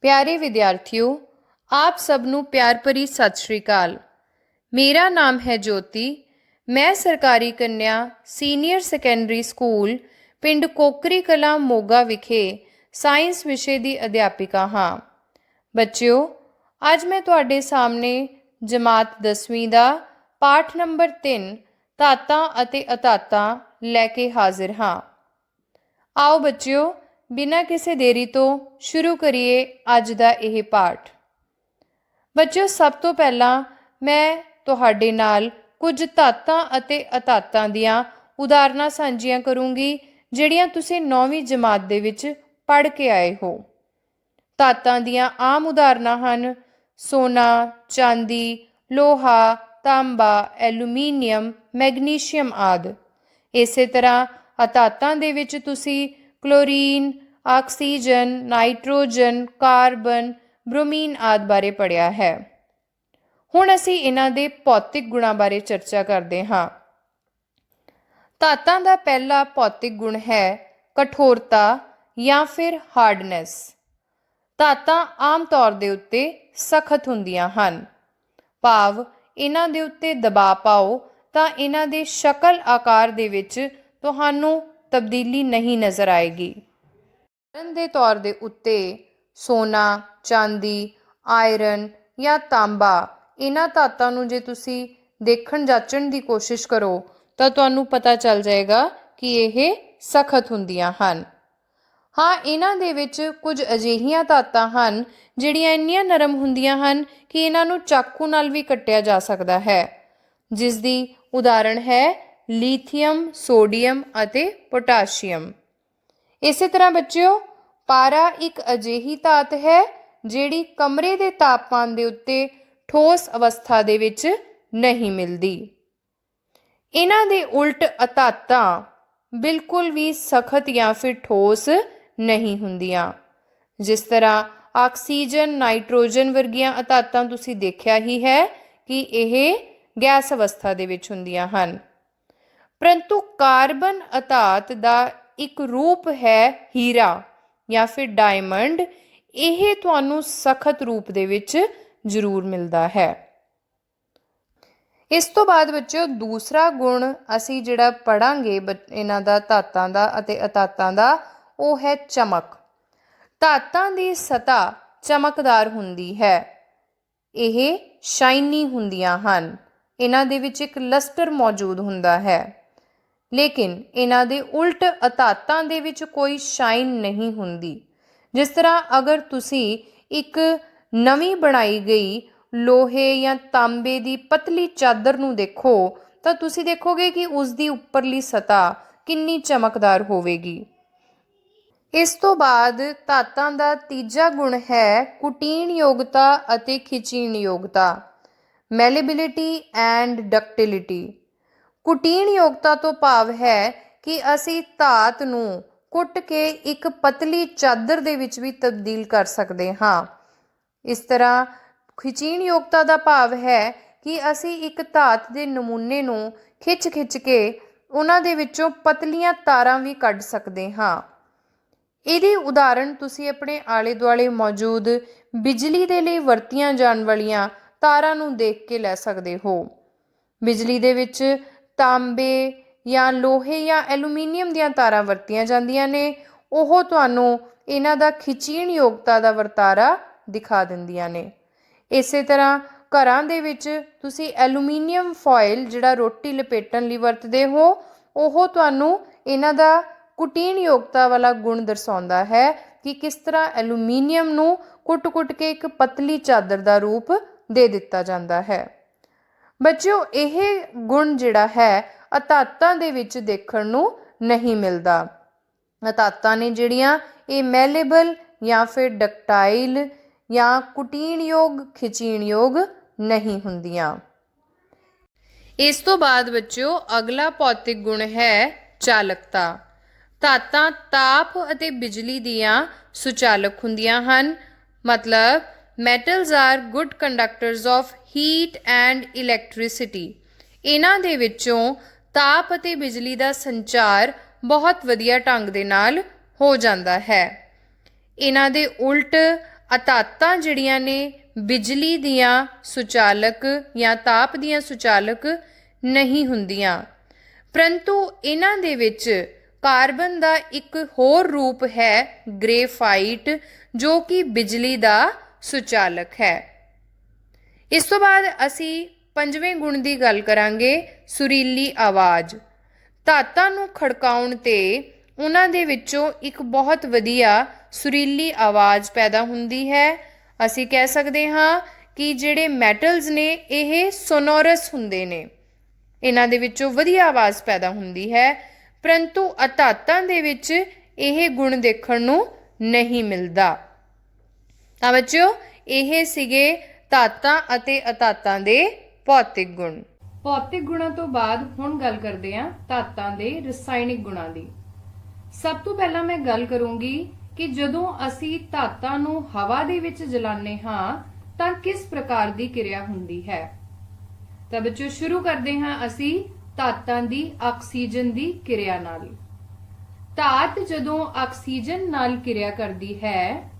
प्यारे विद्यार्थियों, आप सबनों प्यार भरी सत श्री अकाल। मेरा नाम है ज्योति। मैं सरकारी कन्या सीनियर सैकेंडरी स्कूल पिंड कोकरी कलां मोगा विखे साइंस विषय की अध्यापिका हाँ। बच्चों, अज मैं तुहाडे सामने जमात 10वीं का पाठ नंबर 3 धातां अते अधातां लैके हाजिर हाँ। आओ बच्चों, बिना किसी देरी तो शुरू करिए अज का यह पाठ। बच्चों, सब तो पहला मैं तुहाडे नाल कुछ धातां अते अधातां दियां उदाहरणां सांझियां करूँगी जिहड़ियां तुसीं 9वीं जमात दे विच पढ़ के आए हो। धातां दियां आम उदाहरणां हन सोना, चांदी, लोहा, तांबा, एलूमीनीयम, मैगनीशियम आदि। इसे तरह अधातां दे विच तुसीं chlorine, oxygen, nitrogen, carbon, bromine आदि बारे पढ़िया है। हुण असीं इन्हां दे भौतिक गुणां बारे चर्चा करते हाँ। धातां दा पहला भौतिक गुण है कठोरता या फिर हार्डनैस। धातां आम तौर दे उत्ते सख्त हुंदियां हन, भाव इन्हां दे उत्ते दबाव पाओ तां इन्हां दे शकल आकार दे विच तुहानूं तब्दीली नहीं नज़र आएगी। उदाहरण दे तौर दे उत्ते सोना, चांदी, आयरन या तांबा इन्हां धातां नूं जे तुसीं देखण जाचण की कोशिश करो तो तुहानूं पता चल जाएगा कि यह सख्त हुंदियां हन। हाँ, इन्हां दे विच कुछ अजिहियां धातां हन जिहड़ियां इन्नियां नरम हुंदियां हन कि इन्हां नूं चाकू नाल भी कट्टिया जा सकदा है, जिस दी उदाहरण है लीथियम, सोडियम अते पोटाशियम। इसे तरह बच्चों, पारा एक अजिही धात है जिहड़ी कमरे के तापमान के उत्ते ठोस अवस्था दे विच नहीं मिलती। इन्हां दे उल्ट अधातां बिल्कुल भी सख्त या फिर ठोस नहीं हुंदियां। जिस तरह ऑक्सीजन, नाइट्रोजन वर्गियां अधातां तुसीं देखिया ही है कि यह गैस अवस्था दे विच हुंदियां हन। परंतु कार्बन अधात का एक रूप है हीरा या फिर डायमंड। यह तुहानूं सख्त रूप दे विच जरूर मिलता है। इस तो बाद बच्चों दूसरा गुण असी जिहड़ा पढ़ांगे इन्हां दा धातां दा अते अधातां दा वो है चमक। धातां दी सतह चमकदार हुंदी है, यह शाइनी हुंदियां हन, इन्हां दे विच एक लस्टर मौजूद हुंदा है। लेकिन इन्हां दे उल्ट अधातां दे विच कोई शाइन नहीं हुंदी। जिस तरह अगर तुसीं एक नवीं बनाई गई लोहे या तांबे की पतली चादर नूं देखो तो तुसीं देखोगे कि उसकी उपरली सतह कितनी चमकदार होवेगी। इस तो बाद धातां दा तीजा गुण है कुटीण योग्यता अते खिचीण योग्यता, मैलेबिलिटी एंड डक्टिलिटी। कुटीण योग्यता तो भाव है कि असी धात नूं कुट के एक पतली चादर दे विच भी तब्दील कर सकते हाँ। इस तरह खिचीण योग्यता का भाव है कि असी एक धात के नमूने नूं खिच खिच के उन्हां दे विचों पतलियां तारां भी कढ सकते हाँ। इहदी उदाहरण तुसीं अपने आले दुआले मौजूद बिजली दे लई वरतियां जाण वालियां तारां नूं देख के लै सकदे हो। बिजली दे विच तांबे या लोहे या एलूमीनीयम दियां तारां वरतियां जांदियां ने, ओह तुहानूं इन्हां दा खिचीण योग्यता दा वर्तारा दिखा दिंदियां ने। इसे तरह घरां दे विच तुसीं एलूमीनीयम फॉयल जिहड़ा रोटी लपेटण लई वरतदे हो, ओह तुहानूं इन्हां दा कुटीण योग्यता वाला गुण दर्शाउंदा है कि किस तरह एलूमीनीयम नूं कुट कुट के एक पतली चादर का रूप दे दिता जाता है। बच्चों, यह गुण जिहड़ा है अधातां दे विच देखण नूं नहीं मिलता। अधातां ने जिहड़ियां ये मैलेबल या फिर डक्टाइल या कुटीण योग, खिचीण योग नहीं हुंदियां। इस तो बाद बच्चों अगला भौतिक गुण है चालकता। धातां ताप अते बिजली दियां सुचालक हुंदियां हन, मतलब metals are good conductors of heat and electricity. इन्हां दे विचों ताप अते बिजली का संचार बहुत वधिया ढंग दे नाल हो जाता है। इन्हां दे उल्ट ਅਧਾਤਾਂ ਜਿਹੜੀਆਂ ਨੇ ਬਿਜਲੀ ਦੀਆਂ ਸੁਚਾਲਕ ਜਾਂ ਤਾਪ ਦੀਆਂ ਸੁਚਾਲਕ ਨਹੀਂ ਹੁੰਦੀਆਂ, ਪਰੰਤੂ ਇਹਨਾਂ ਦੇ ਵਿੱਚ ਕਾਰਬਨ ਦਾ ਇੱਕ ਹੋਰ ਰੂਪ ਹੈ ਗ੍ਰੇਫਾਈਟ, ਜੋ ਕਿ ਬਿਜਲੀ ਦਾ ਸੁਚਾਲਕ ਹੈ। ਇਸ ਤੋਂ ਬਾਅਦ ਅਸੀਂ ਪੰਜਵੇਂ ਗੁਣ ਦੀ ਗੱਲ ਕਰਾਂਗੇ, ਸੁਰੀਲੀ ਆਵਾਜ਼। ਧਾਤਾਂ ਨੂੰ ਖੜਕਾਉਣ ਤੇ ਉਹਨਾਂ ਦੇ ਵਿੱਚੋਂ ਇੱਕ ਬਹੁਤ ਵਧੀਆ ਸੁਰੀਲੀ ਆਵਾਜ਼ ਪੈਦਾ ਹੁੰਦੀ ਹੈ। ਅਸੀਂ ਕਹਿ ਸਕਦੇ ਹਾਂ ਕਿ ਜਿਹੜੇ ਮੈਟਲਸ ਨੇ ਇਹ ਸੋਨੋਰਸ ਹੁੰਦੇ ਨੇ, ਇਹਨਾਂ ਦੇ ਵਿੱਚੋਂ ਵਧੀਆ ਆਵਾਜ਼ ਪੈਦਾ ਹੁੰਦੀ ਹੈ, ਪਰੰਤੂ ਅਧਾਤਾਂ ਦੇ ਵਿੱਚ ਇਹ ਗੁਣ ਦੇਖਣ ਨੂੰ ਨਹੀਂ ਮਿਲਦਾ। ਤਾਂ ਬੱਚਿਓ, ਇਹ ਸੀਗੇ ਧਾਤਾਂ ਅਤੇ ਅਧਾਤਾਂ ਦੇ ਭੌਤਿਕ ਗੁਣ। ਭੌਤਿਕ ਗੁਣਾਂ ਤੋਂ ਬਾਅਦ ਹੁਣ ਗੱਲ ਕਰਦੇ ਹਾਂ ਧਾਤਾਂ ਦੇ ਰਸਾਇਣਿਕ ਗੁਣਾਂ ਦੀ। ਸਭ ਤੋਂ ਪਹਿਲਾਂ ਮੈਂ ਗੱਲ ਕਰੂੰਗੀ ਕਿ ਜਦੋਂ ਅਸੀਂ ਧਾਤਾਂ ਨੂੰ ਹਵਾ ਦੇ ਵਿੱਚ ਜਲਾਉਂਦੇ ਹਾਂ ਤਾਂ ਕਿਸ ਪ੍ਰਕਾਰ ਦੀ ਕਿਰਿਆ ਹੁੰਦੀ ਹੈ। ਤਾਂ ਬੱਚਿਓ, ਸ਼ੁਰੂ ਕਰਦੇ ਹਾਂ ਅਸੀਂ ਧਾਤਾਂ ਦੀ ਆਕਸੀਜਨ ਦੀ ਕਿਰਿਆ ਨਾਲ। ਧਾਤ ਜਦੋਂ ਆਕਸੀਜਨ ਨਾਲ ਕਿਰਿਆ ਕਰਦੀ ਹੈ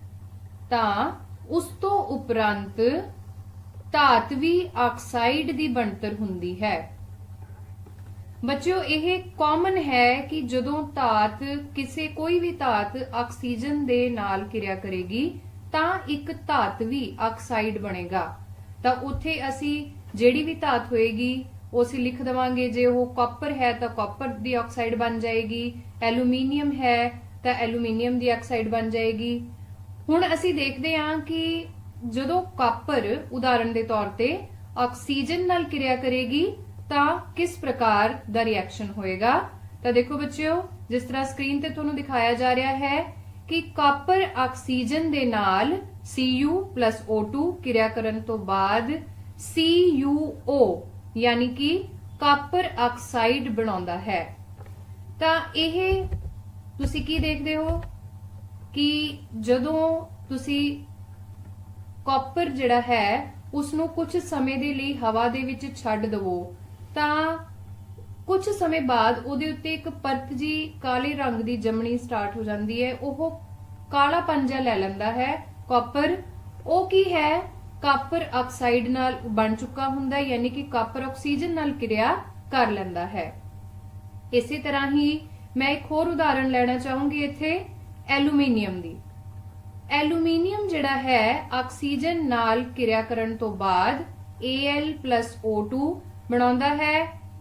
ਤਾਂ ਉਸ ਤੋਂ ਉਪਰੰਤ ਧਾਤਵੀ ਆਕਸਾਈਡ ਦੀ ਬਣਤਰ ਹੁੰਦੀ ਹੈ। ਬੱਚਿਓ, ਇਹ ਕਾਮਨ ਹੈ ਕਿ ਜਦੋਂ ਧਾਤ ਕੋਈ ਵੀ ਧਾਤ ਆਕਸੀਜਨ ਦੇ ਨਾਲ ਕਿਰਿਆ ਕਰੇਗੀ ਤਾਂ ਇੱਕ ਧਾਤਵੀ ਆਕਸਾਈਡ ਬਣੇਗਾ। ਤਾਂ ਉੱਥੇ ਅਸੀਂ ਜਿਹੜੀ ਵੀ ਧਾਤ ਹੋਏਗੀ ਉਹ ਅਸੀਂ ਲਿਖ ਦੇਵਾਂਗੇ। ਜੇ ਉਹ ਕਾਪਰ ਹੈ ਤਾਂ ਕਾਪਰ ਦੀ ਆਕਸਾਈਡ ਬਣ ਜਾਏਗੀ, ਐਲੂਮੀਨੀਅਮ ਹੈ ਤਾਂ ਐਲੂਮੀਨੀਅਮ ਦੀ ਆਕਸਾਈਡ ਬਣ ਜਾਏਗੀ। ਹੁਣ ਅਸੀਂ ਦੇਖਦੇ ਹਾਂ ਕਿ ਜਦੋਂ ਕਾਪਰ ਉਦਾਹਰਨ ਦੇ ਤੌਰ ਤੇ ਆਕਸੀਜਨ ਨਾਲ ਕਿਰਿਆ ਕਰੇਗੀ ਤਾਂ ਕਿਸ ਪ੍ਰਕਾਰ ਦਾ ਰਿਐਕਸ਼ਨ ਹੋਏਗਾ। ਤਾਂ ਦੇਖੋ ਬੱਚਿਓ, ਜਿਸ ਤਰ੍ਹਾਂ ਸਕਰੀਨ ਤੇ ਤੁਹਾਨੂੰ ਦਿਖਾਇਆ ਜਾ ਰਿਹਾ ਹੈ ਕਿ ਕਾਪਰ ਆਕਸੀਜਨ ਦੇ ਨਾਲ Cu+O2 ਕਿਰਿਆ ਕਰਨ ਤੋਂ ਬਾਅਦ CuO ਯਾਨੀ ਕਿ ਕਾਪਰ ਆਕਸਾਈਡ ਬਣਾਉਂਦਾ ਹੈ। ਤਾਂ ਇਹ ਤੁਸੀਂ ਕੀ ਦੇਖਦੇ ਹੋ ਕਿ ਜਦੋਂ ਤੁਸੀਂ ਕਾਪਰ ਜਿਹੜਾ ਹੈ ਉਸ ਨੂੰ ਕੁਝ ਸਮੇਂ ਦੇ ਲਈ ਹਵਾ ਦੇ ਵਿੱਚ ਛੱਡ ਦਵੋ ਤਾਂ ਕੁਝ ਸਮੇਂ ਬਾਅਦ ਉਹਦੇ ਉੱਤੇ ਇੱਕ ਪਰਤ ਜੀ ਕਾਲੇ ਰੰਗ ਦੀ ਜੰਮਣੀ ਸਟਾਰਟ ਹੋ ਜਾਂਦੀ ਹੈ। ਉਹ ਕਾਲਾ ਪੰਜਾ ਲੈ ਲੈਂਦਾ ਹੈ ਕਾਪਰ। ਉਹ ਕੀ ਹੈ, ਕਾਪਰ ਆਕਸਾਈਡ ਨਾਲ ਬਣ ਚੁੱਕਾ ਹੁੰਦਾ, ਯਾਨੀ ਕਿ ਕਾਪਰ ਆਕਸੀਜਨ ਨਾਲ ਕਿਰਿਆ ਕਰ ਲੈਂਦਾ ਹੈ। ਇਸੇ ਤਰ੍ਹਾਂ ਹੀ ਮੈਂ ਇੱਕ ਹੋਰ ਉਦਾਹਰਣ ਲੈਣਾ ਚਾਹੂੰਗੀ ਇੱਥੇ ਐਲੂਮੀਨੀਅਮ ਦੀ। ਐਲੂਮੀਨੀਅਮ ਜਿਹੜਾ ਹੈ ਆਕਸੀਜਨ ਨਾਲ ਕਿਰਿਆ ਕਰਨ ਤੋਂ ਬਾਅਦ Al+O2 ਬਣਾਉਂਦਾ ਹੈ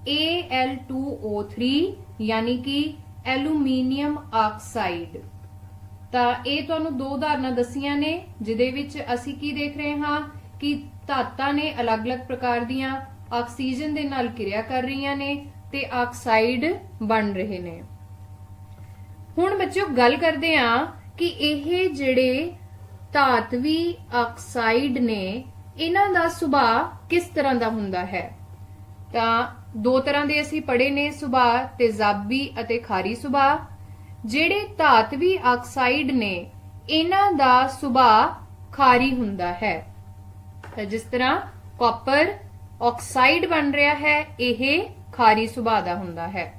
Al2O3 ਯਾਨੀ ਕਿ ਐਲੂਮੀਨੀਅਮ ਆਕਸਾਈਡ। ਤਾਂ ਇਹ ਤੁਹਾਨੂੰ ਦੋ ਉਦਾਹਰਨਾਂ ਦੱਸੀਆਂ ਨੇ ਜਿਹਦੇ ਵਿੱਚ ਅਸੀਂ ਕੀ ਦੇਖ ਰਹੇ ਹਾਂ ਕਿ ਧਾਤਾਂ ਨੇ ਅਲੱਗ-ਅਲੱਗ ਪ੍ਰਕਾਰ ਦੀਆਂ ਆਕਸੀਜਨ ਦੇ ਨਾਲ ਕਿਰਿਆ ਕਰ ਰਹੀਆਂ ਨੇ ਤੇ ਆਕਸਾਈਡ ਬਣ ਰਹੇ ਨੇ। ਹੁਣ ਬੱਚਿਓ, ਗੱਲ ਕਰਦੇ ਹਾਂ ਕਿ ਇਹ ਜਿਹੜੇ ਧਾਤਵੀ ਆਕਸਾਈਡ ਨੇ ਇਹਨਾਂ ਦਾ ਸੁਭਾਅ ਕਿਸ ਤਰ੍ਹਾਂ ਦਾ ਹੁੰਦਾ ਹੈ। ਤਾਂ ਦੋ ਤਰ੍ਹਾਂ ਦੇ ਅਸੀਂ ਪੜ੍ਹੇ ਨੇ ਸੁਭਾਅ, ਤੇਜ਼ਾਬੀ ਅਤੇ ਖਾਰੀ ਸੁਭਾਅ। ਜਿਹੜੇ ਧਾਤਵੀ ਆਕਸਾਈਡ ਨੇ ਇਹਨਾਂ ਦਾ ਸੁਭਾਅ ਖਾਰੀ ਹੁੰਦਾ ਹੈ। ਤਾਂ ਜਿਸ ਤਰ੍ਹਾਂ ਕਾਪਰ ਆਕਸਾਈਡ ਬਣ ਰਿਹਾ ਹੈ, ਇਹ ਖਾਰੀ ਸੁਭਾਅ ਦਾ ਹੁੰਦਾ ਹੈ।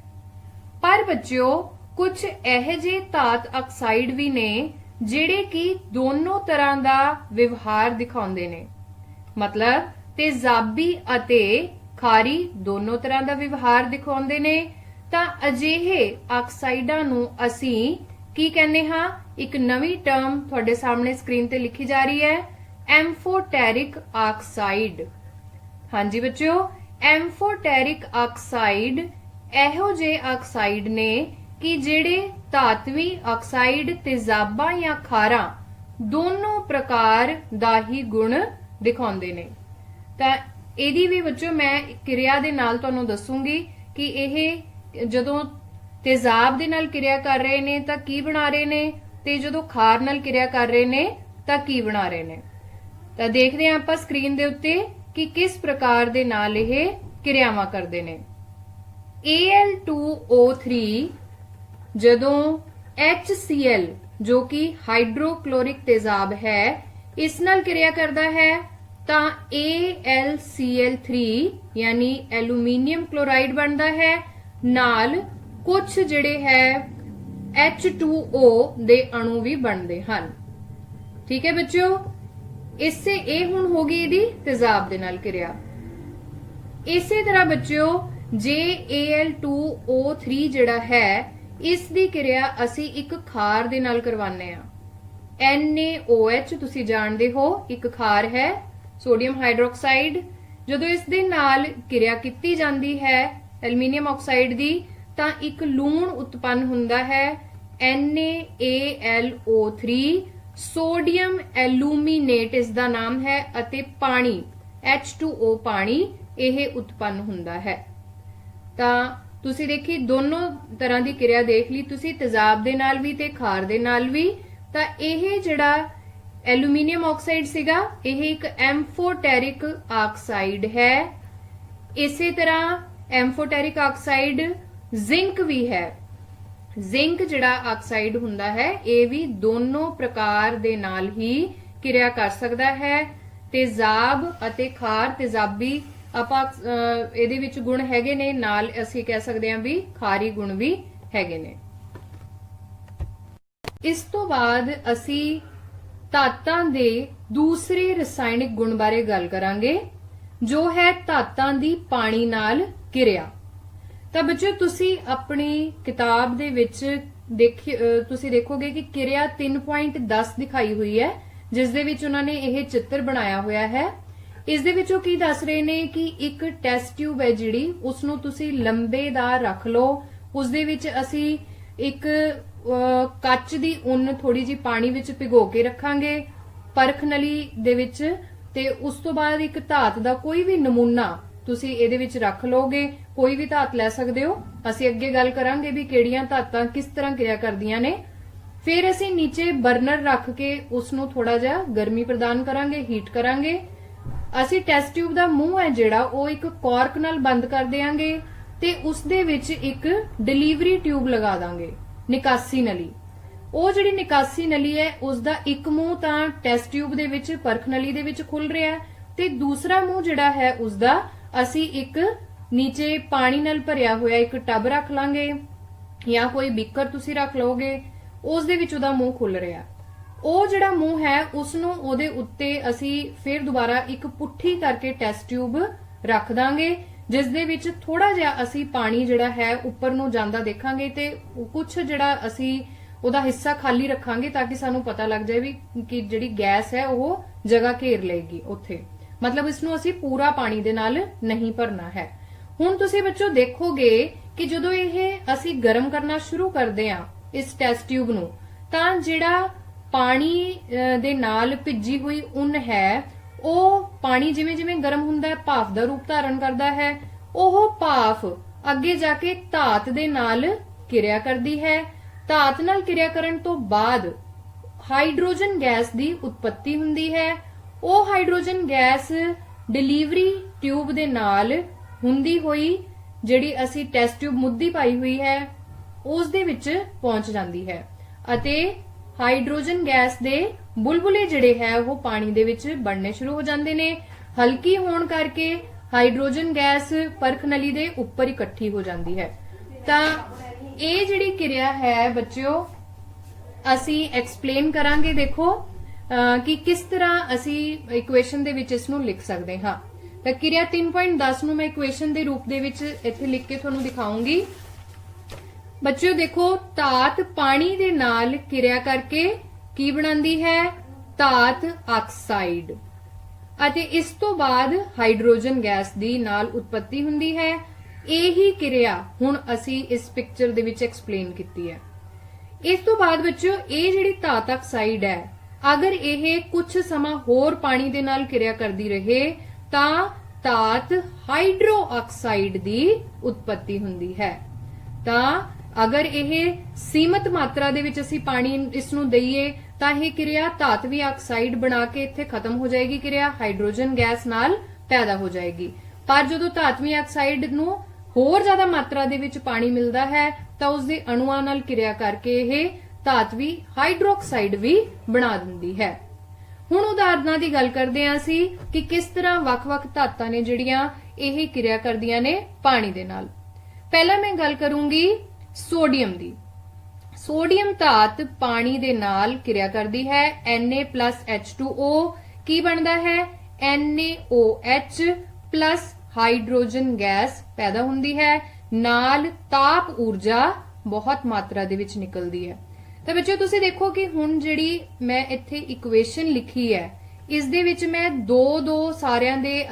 ਪਰ ਬੱਚਿਓ, ਕੁਝ ਇਹੋ ਜਿਹੇ ਧਾਤ ਆਕਸਾਈਡ ਵੀ ਨੇ ਜਿਹੜੇ ਕਿ ਦੋਨੋਂ ਤਰ੍ਹਾਂ ਦਾ ਵਿਵਹਾਰ ਦਿਖਾਉਂਦੇ ਨੇ। ਮਤਲਬ ਤੇਜ਼ਾਬੀ ਅਤੇ ਖਾਰੀ ਦੋਨੋਂ ਤਰ੍ਹਾਂ ਦਾ ਵਿਵਹਾਰ ਦਿਖਾਉਂਦੇ ਨੇ। ਤਾਂ ਅਜਿਹੇ ਆਕਸਾਈਡਾਂ ਨੂੰ ਅਸੀਂ ਕੀ ਕਹਿੰਦੇ ਹਾਂ, ਇੱਕ ਨਵੀਂ ਟਰਮ ਤੁਹਾਡੇ ਸਾਹਮਣੇ ਸਕਰੀਨ ਤੇ ਲਿਖੀ ਜਾ ਰਹੀ ਹੈ, ਐਮਫੋਟੈਰਿਕ ਆਕਸਾਈਡ। ਹਾਂਜੀ ਬੱਚਿਓ, ਐਮਫੋਟੈਰਿਕ ਆਕਸਾਈਡ ਇਹੋ ਜਿਹੇ ਆਕਸਾਈਡ ਨੇ ਕਿ ਜਿਹੜੇ ਧਾਤਵੀ ਆਕਸਾਈਡ, ਤੇਜ਼ਾਬਾਂ ਜਾਂ ਖਾਰਾਂ ਦੋਨੋਂ ਪ੍ਰਕਾਰ ਦਾ ਹੀ ਗੁਣ ਦਿਖਾਉਂਦੇ ਨੇ। ਤਾਂ ਇਹਦੀ ਵੀ ਬੱਚਿਓ ਮੈਂ ਕਿਰਿਆ ਦੇ ਨਾਲ ਤੁਹਾਨੂੰ ਦੱਸੂਗੀ ਕਿ ਇਹ ਜਦੋਂ ਤੇਜ਼ਾਬ ਦੇ ਨਾਲ ਕਿਰਿਆ ਕਰ ਰਹੇ ਨੇ ਤਾਂ ਕੀ ਬਣਾ ਰਹੇ ਨੇ, ਤੇ ਜਦੋਂ ਖਾਰ ਨਾਲ ਕਿਰਿਆ ਕਰ ਰਹੇ ਨੇ ਤਾਂ ਕੀ ਬਣਾ ਰਹੇ ਨੇ। ਤਾਂ ਦੇਖਦੇ ਹਾਂ ਆਪਾਂ ਸਕਰੀਨ ਦੇ ਉੱਤੇ ਕਿ ਕਿਸ ਪ੍ਰਕਾਰ ਦੇ ਨਾਲ ਇਹ ਕਿਰਿਆਵਾਂ ਕਰਦੇ ਨੇ। Al2O3 ਜਦੋਂ HCl ਜੋ ਕਿ ਹਾਈਡਰੋਕਲੋਰਿਕ ਤੇਜ਼ਾਬ ਹੈ ਇਸ ਨਾਲ ਕਿਰਿਆ ਕਰਦਾ ਹੈ ਤਾਂ AlCl3 ਯਾਨੀ ਐਲੂਮੀਨੀਅਮ ਕਲੋਰਾਈਡ ਬਣਦਾ ਹੈ, ਨਾਲ ਕੁਝ ਜਿਹੜੇ ਹੈ H2O ਦੇ ਅਣੂ ਵੀ ਬਣਦੇ ਹਨ। ਠੀਕ ਹੈ ਬੱਚਿਓ। ਇਸੇ ਇਹ ਹੁਣ ਹੋ ਗਈ ਇਹਦੀ ਤੇਜ਼ਾਬ ਦੇ ਨਾਲ ਕਿਰਿਆ। ਇਸੇ ਤਰ੍ਹਾਂ ਬੱਚਿਓ JAL2O3 ਜਿਹੜਾ ਹੈ ਇਸ ਦੀ ਕਿਰਿਆ ਅਸੀਂ ਇੱਕ ਖਾਰ ਦੇ ਨਾਲ ਕਰਵਾਉਂਦੇ ਆ। NaOH ਤੁਸੀਂ ਜਾਣਦੇ ਹੋ ਇੱਕ ਖਾਰ ਹੈ ਸੋਡੀਅਮ ਹਾਈਡਰੋਕਸਾਈਡ। ਜਦੋਂ ਇਸ ਦੇ ਨਾਲ ਕਿਰਿਆ ਕੀਤੀ ਜਾਂਦੀ ਹੈ ਐਲੂਮੀਨੀਅਮ ਆਕਸਾਈਡ ਦੀ ਤਾਂ ਇੱਕ ਲੂਣ ਉਤਪੰਨ ਹੁੰਦਾ ਹੈ NaAlO3। ਸੋਡੀਅਮ ਐਲੂਮੀਨੇਟ ਇਸ ਦਾ ਨਾਮ ਹੈ ਅਤੇ ਪਾਣੀ H2O ਪਾਣੀ ਇਹ ਉਤਪੰਨ ਹੁੰਦਾ ਹੈ। ਤਾਂ ਤੁਸੀਂ ਦੇਖੀ ਦੋਨੋਂ ਤਰ੍ਹਾਂ ਦੀ ਕਿਰਿਆ ਦੇਖ ਲਈ ਤੁਸੀਂ, ਤੇਜ਼ਾਬ ਦੇ ਨਾਲ ਵੀ ਤੇ ਖਾਰ ਦੇ ਨਾਲ ਵੀ। ਤਾਂ ਇਹ ਜਿਹੜਾ ਐਲੂਮੀਨੀਅਮ ਆਕਸਾਈਡ ਸੀਗਾ ਇਹ ਇੱਕ ਐਮਫੋਟੈਰਿਕ ਆਕਸਾਈਡ ਹੈ। ਇਸੇ ਤਰ੍ਹਾਂ ਐਮਫੋਟੈਰਿਕ ਆਕਸਾਈਡ ਜ਼ਿੰਕ ਵੀ ਹੈ। ਜ਼ਿੰਕ ਜਿਹੜਾ ਆਕਸਾਈਡ ਹੁੰਦਾ ਹੈ ਇਹ ਵੀ ਦੋਨੋਂ ਪ੍ਰਕਾਰ ਦੇ ਨਾਲ ਹੀ ਕਿਰਿਆ ਕਰ ਸਕਦਾ ਹੈ। ਤੇਜ਼ਾਬ ਅਤੇ ਖਾਰ, ਤੇਜ਼ਾਬੀ ਆਪਾਂ ਇਹਦੇ ਵਿੱਚ ਗੁਣ ਹੈਗੇ ਨੇ, ਨਾਲ ਅਸੀਂ ਕਹਿ ਸਕਦੇ ਹਾਂ ਵੀ ਖਾਰੀ ਗੁਣ ਵੀ ਹੈਗੇ ਨੇ। ਇਸ ਤੋਂ ਬਾਅਦ ਅਸੀਂ ਧਾਤਾਂ ਦੇ ਦੂਸਰੇ ਰਸਾਇਣਿਕ ਗੁਣ ਬਾਰੇ ਗੱਲ ਕਰਾਂਗੇ ਜੋ ਹੈ ਧਾਤਾਂ ਦੀ ਪਾਣੀ ਨਾਲ ਕਿਰਿਆ। ਤਾਂ ਬੱਚਿਓ ਤੁਸੀਂ ਆਪਣੀ ਕਿਤਾਬ ਦੇ ਵਿੱਚ ਤੁਸੀਂ ਦੇਖੋਗੇ ਕਿ ਕਿਰਿਆ 3.10 ਦਿਖਾਈ ਹੋਈ ਹੈ ਜਿਸ ਦੇ ਵਿੱਚ ਉਹਨਾਂ ਨੇ ਇਹ ਚਿੱਤਰ ਬਣਾਇਆ ਹੋਇਆ ਹੈ। ਇਸ ਦੇ ਵਿੱਚ ਉਹ ਕੀ ਦੱਸ ਰਹੇ ਨੇ ਕਿ ਇੱਕ ਟੈਸਟ ਟਿਊਬ ਹੈ ਜਿਹੜੀ ਉਸ ਨੂੰ ਤੁਸੀਂ ਲੰਬੇਦਾਰ ਰੱਖ ਲਓ। ਉਸ ਦੇ ਵਿੱਚ ਅਸੀਂ ਇੱਕ ਕੱਚ ਦੀ ਉੱਨ ਥੋੜੀ ਜੀ ਪਾਣੀ ਵਿੱਚ ਭਿਗੋ ਕੇ ਰੱਖਾਂਗੇ ਪਰਖ ਨਲੀ ਦੇ ਵਿੱਚ, ਤੇ ਉਸ ਤੋਂ ਬਾਅਦ ਇੱਕ ਧਾਤ ਦਾ ਕੋਈ ਵੀ ਨਮੂਨਾ ਤੁਸੀਂ ਇਹਦੇ ਵਿੱਚ ਰੱਖ ਲਓਗੇ। ਕੋਈ ਵੀ ਧਾਤ ਲੈ ਸਕਦੇ ਹੋ। ਅਸੀਂ ਅੱਗੇ ਗੱਲ ਕਰਾਂਗੇ ਵੀ ਕਿਹੜੀਆਂ ਧਾਤਾਂ ਕਿਸ ਤਰ੍ਹਾਂ ਕਿਰਿਆ ਕਰਦੀਆਂ ਨੇ। ਫਿਰ ਅਸੀਂ ਨੀਚੇ ਬਰਨਰ ਰੱਖ ਕੇ ਉਸ ਨੂੰ ਥੋੜਾ ਜਿਹਾ ਗਰਮੀ ਪ੍ਰਦਾਨ ਕਰਾਂਗੇ, ਹੀਟ ਕਰਾਂਗੇ। ਅਸੀਂ ਟੈਸਟ ਟਿਊਬ ਦਾ ਮੂੰਹ ਹੈ ਜਿਹੜਾ ਉਹ ਇੱਕ ਕਾਰਕ ਨਾਲ ਬੰਦ ਕਰ ਦੇਵਾਂਗੇ ਤੇ ਉਸ ਦੇ ਵਿੱਚ ਇੱਕ ਡਿਲੀਵਰੀ ਟਿਊਬ ਲਗਾ ਦਾਂਗੇ, ਨਿਕਾਸੀ ਨਲੀ। ਉਹ ਜਿਹੜੀ ਨਿਕਾਸੀ ਨਲੀ ਹੈ ਉਸ ਦਾ ਇੱਕ ਮੂੰਹ ਤਾਂ ਟੈਸਟ ਟਿਊਬ ਦੇ ਵਿੱਚ ਪਰਖ ਨਲੀ ਦੇ ਵਿੱਚ ਖੁੱਲ ਰਿਹਾ ਤੇ ਦੂਸਰਾ ਮੂੰਹ ਜਿਹੜਾ ਹੈ ਉਸ ਦਾ ਅਸੀਂ ਇੱਕ ਨੀਚੇ ਪਾਣੀ ਨਾਲ ਭਰਿਆ ਹੋਇਆ ਇੱਕ ਟੱਬ ਰੱਖ ਲਾਂਗੇ ਜਾਂ ਕੋਈ ਬੀਕਰ ਤੁਸੀਂ ਰੱਖ ਲਓਗੇ, ਉਸ ਦੇ ਵਿੱਚ ਉਹਦਾ ਮੂੰਹ ਖੁੱਲ ਰਿਹਾ। ਉਹ ਜਿਹੜਾ ਮੂੰਹ ਹੈ ਉਸ ਨੂੰ ਉਹਦੇ ਉੱਤੇ ਅਸੀਂ ਫਿਰ ਦੁਬਾਰਾ ਇੱਕ ਪੁੱਠੀ ਕਰਕੇ ਟੈਸਟ ਟਿਊਬ ਰੱਖ ਦਾਂਗੇ ਜਿਸ ਦੇ ਵਿੱਚ ਥੋੜਾ ਜਿਹਾ ਅਸੀਂ ਪਾਣੀ ਜਿਹੜਾ ਹੈ ਉੱਪਰ ਨੂੰ ਜਾਂਦਾ ਦੇਖਾਂਗੇ ਤੇ ਕੁਝ ਜਿਹੜਾ ਅਸੀਂ ਉਹਦਾ ਹਿੱਸਾ ਖਾਲੀ ਰੱਖਾਂਗੇ ਤਾਂ ਕਿ ਸਾਨੂੰ ਪਤਾ ਲੱਗ ਜਾਏ ਵੀ ਕਿ ਜਿਹੜੀ ਗੈਸ ਹੈ ਉਹ ਜਗ੍ਹਾ ਘੇਰ ਲਏਗੀ ਉੱਥੇ। ਮਤਲਬ ਇਸ ਨੂੰ ਅਸੀਂ ਪੂਰਾ ਪਾਣੀ ਦੇ ਨਾਲ ਨਹੀਂ ਭਰਨਾ ਹੈ। ਹੁਣ ਤੁਸੀਂ ਬੱਚੋ ਦੇਖੋਗੇ ਕਿ ਜਦੋਂ ਇਹ ਅਸੀਂ ਗਰਮ ਕਰਨਾ ਸ਼ੁਰੂ ਕਰਦੇ ਹਾਂ ਇਸ ਟੈਸਟ ਟਿਊਬ ਨੂੰ ਤਾਂ ਜਿਹੜਾ ਪਾਣੀ ਦੇ ਨਾਲ ਭਿੱਜੀ ਹੋਈ ਉੱਨ ਹੈ ਉਹ ਪਾਣੀ ਜਿਵੇਂ ਜਿਵੇਂ ਗਰਮ ਹੁੰਦਾ ਹੈ ਭਾਫ ਦਾ ਰੂਪ ਧਾਰਨ ਕਰਦਾ ਹੈ। ਉਹ ਭਾਫ ਅੱਗੇ ਜਾ ਕੇ ਧਾਤ ਦੇ ਨਾਲ ਕਿਰਿਆ ਕਰਦੀ ਹੈ। ਧਾਤ ਨਾਲ ਕਿਰਿਆ ਕਰਨ ਤੋਂ ਬਾਅਦ ਹਾਈਡਰੋਜਨ ਗੈਸ ਦੀ ਉਤਪਤੀ ਹੁੰਦੀ ਹੈ। ਉਹ ਹਾਈਡਰੋਜਨ ਗੈਸ ਡਿਲੀਵਰੀ ਟਿਊਬ ਦੇ ਨਾਲ ਹੁੰਦੀ ਹੋਈ ਜਿਹੜੀ ਅਸੀਂ ਟੈਸਟ ਟਿਊਬ ਮੁੱਦੀ ਪਾਈ ਹੋਈ ਹੈ ਉਸ ਦੇ ਵਿੱਚ ਪਹੁੰਚ ਜਾਂਦੀ ਹੈ ਅਤੇ ਹਾਈਡਰੋਜਨ ਗੈਸ ਦੇ ਬੁਲਬੁਲੇ ਜਿਹੜੇ ਹੈ ਉਹ ਪਾਣੀ ਦੇ ਵਿੱਚ ਬਣਨੇ ਸ਼ੁਰੂ ਹੋ ਜਾਂਦੇ ਨੇ। ਹਲਕੀ ਹੋਣ ਕਰਕੇ ਹਾਈਡਰੋਜਨ ਗੈਸ ਪਰਖ ਨਲੀ ਦੇ ਉੱਪਰ ਇਕੱਠੀ ਹੋ ਜਾਂਦੀ ਹੈ। ਤਾਂ ਇਹ ਜਿਹੜੀ ਕਿਰਿਆ ਹੈ ਬੱਚਿਓ ਅਸੀਂ ਐਕਸਪਲੇਨ ਕਰਾਂਗੇ। ਦੇਖੋ ਕਿ ਕਿਸ ਤਰ੍ਹਾਂ ਅਸੀਂ ਇਕੁਏਸ਼ਨ ਦੇ ਵਿੱਚ ਇਸ ਨੂੰ ਲਿਖ ਸਕਦੇ ਹਾਂ। ਤਾਂ ਕਿਰਿਆ 3.10 ਨੂੰ ਮੈਂ ਇਕੁਏਸ਼ਨ ਦੇ ਰੂਪ ਦੇ ਵਿੱਚ ਇੱਥੇ ਲਿਖ ਕੇ ਤੁਹਾਨੂੰ ਦਿਖਾਉਂਗੀ। ਬੱਚਿਓ ਦੇਖੋ ਧਾਤ ਪਾਣੀ ਦੇ ਨਾਲ ਕਿਰਿਆ ਕਰਕੇ ਕੀ ਬਣਾਉਂਦੀ ਹੈ? ਧਾਤ ਆਕਸਾਈਡ। ਅਤੇ ਇਸ ਤੋਂ ਬਾਅਦ ਹਾਈਡਰੋਜਨ ਗੈਸ ਦੀ ਨਾਲ ਉਤਪਤੀ ਹੁੰਦੀ ਹੈ। ਇਹੀ ਕਿਰਿਆ ਹੁਣ ਅਸੀਂ ਇਸ ਪਿਕਚਰ ਦੇ ਵਿੱਚ ਐਕਸਪਲੇਨ ਕੀਤੀ ਹੈ। ਇਸ ਤੋਂ ਬਾਅਦ ਬੱਚਿਓ ਇਹ ਜਿਹੜੀ ਧਾਤ ਆਕਸਾਈਡ ਹੈ ਅਗਰ ਇਹ ਕੁਝ ਸਮਾਂ ਹੋਰ ਪਾਣੀ ਦੇ ਨਾਲ ਕਿਰਿਆ ਕਰਦੀ ਰਹੇ ਤਾਂ ਧਾਤ ਹਾਈਡਰੋ ਆਕਸਾਈਡ ਦੀ ਉਤਪਤੀ ਹੁੰਦੀ ਹੈ। ਤਾਂ ਅਗਰ ਇਹ ਸੀਮਤ ਮਾਤਰਾ ਦੇ ਵਿੱਚ ਅਸੀਂ ਪਾਣੀ ਇਸ ਨੂੰ ਦਈਏ ਤਾਂ ਇਹ ਕਿਰਿਆ ਧਾਤਵੀ ਆਕਸਾਈਡ ਬਣਾ ਕੇ ਇੱਥੇ ਖਤਮ ਹੋ ਜਾਏਗੀ। ਕਿਰਿਆ ਹਾਈਡਰੋਜਨ ਗੈਸ ਨਾਲ ਪੈਦਾ ਹੋ ਜਾਏਗੀ। ਪਰ ਜਦੋਂ ਧਾਤਵੀ ਆਕਸਾਈਡ ਨੂੰ ਹੋਰ ਜ਼ਿਆਦਾ ਮਾਤਰਾ ਦੇ ਵਿੱਚ ਪਾਣੀ ਮਿਲਦਾ ਹੈ ਤਾਂ ਉਸ ਦੇ ਅਣੂਆਂ ਨਾਲ ਕਿਰਿਆ ਕਰਕੇ ਇਹ ਧਾਤਵੀ ਹਾਈਡਰੋਕਸਾਈਡ ਵੀ ਬਣਾ ਦਿੰਦੀ ਹੈ। ਹੁਣ ਉਦਾਹਰਨਾਂ ਦੀ ਗੱਲ ਕਰਦੇ ਹਾਂ ਅਸੀਂ ਕਿ ਕਿਸ ਤਰ੍ਹਾਂ ਵੱਖ-ਵੱਖ ਧਾਤਾਂ ਨੇ ਜਿਹੜੀਆਂ ਇਹ ਕਿਰਿਆ ਕਰਦੀਆਂ ਨੇ ਪਾਣੀ ਦੇ ਨਾਲ। ਪਹਿਲਾਂ ਮੈਂ ਗੱਲ ਕਰੂੰਗੀ ਸੋਡੀਅਮ ਦੀ। ਸੋਡੀਅਮ ਧਾਤ ਪਾਣੀ ਦੇ ਨਾਲ ਕਿਰਿਆ ਕਰਦੀ ਹੈ Na+H2O। ਕੀ ਬਣਦਾ ਹੈ NaOH प्लस ਹਾਈਡਰੋਜਨ ਗੈਸ ਪੈਦਾ ਹੁੰਦੀ ਹੈ, ਨਾਲ ਤਾਪ ਊਰਜਾ ਬਹੁਤ ਮਾਤਰਾ ਦੇ ਵਿੱਚ ਨਿਕਲਦੀ ਹੈ। ਤਾਂ ਬੱਚਿਓ ਤੁਸੀਂ ਦੇਖੋ ਕਿ ਹੁਣ ਜਿਹੜੀ ਮੈਂ ਇੱਥੇ ਇਕੁਏਸ਼ਨ ਲਿਖੀ ਹੈ ਇਸ ਦੇ ਵਿੱਚ ਮੈਂ ਦੋ ਸਾਰਿਆਂ ਦੇ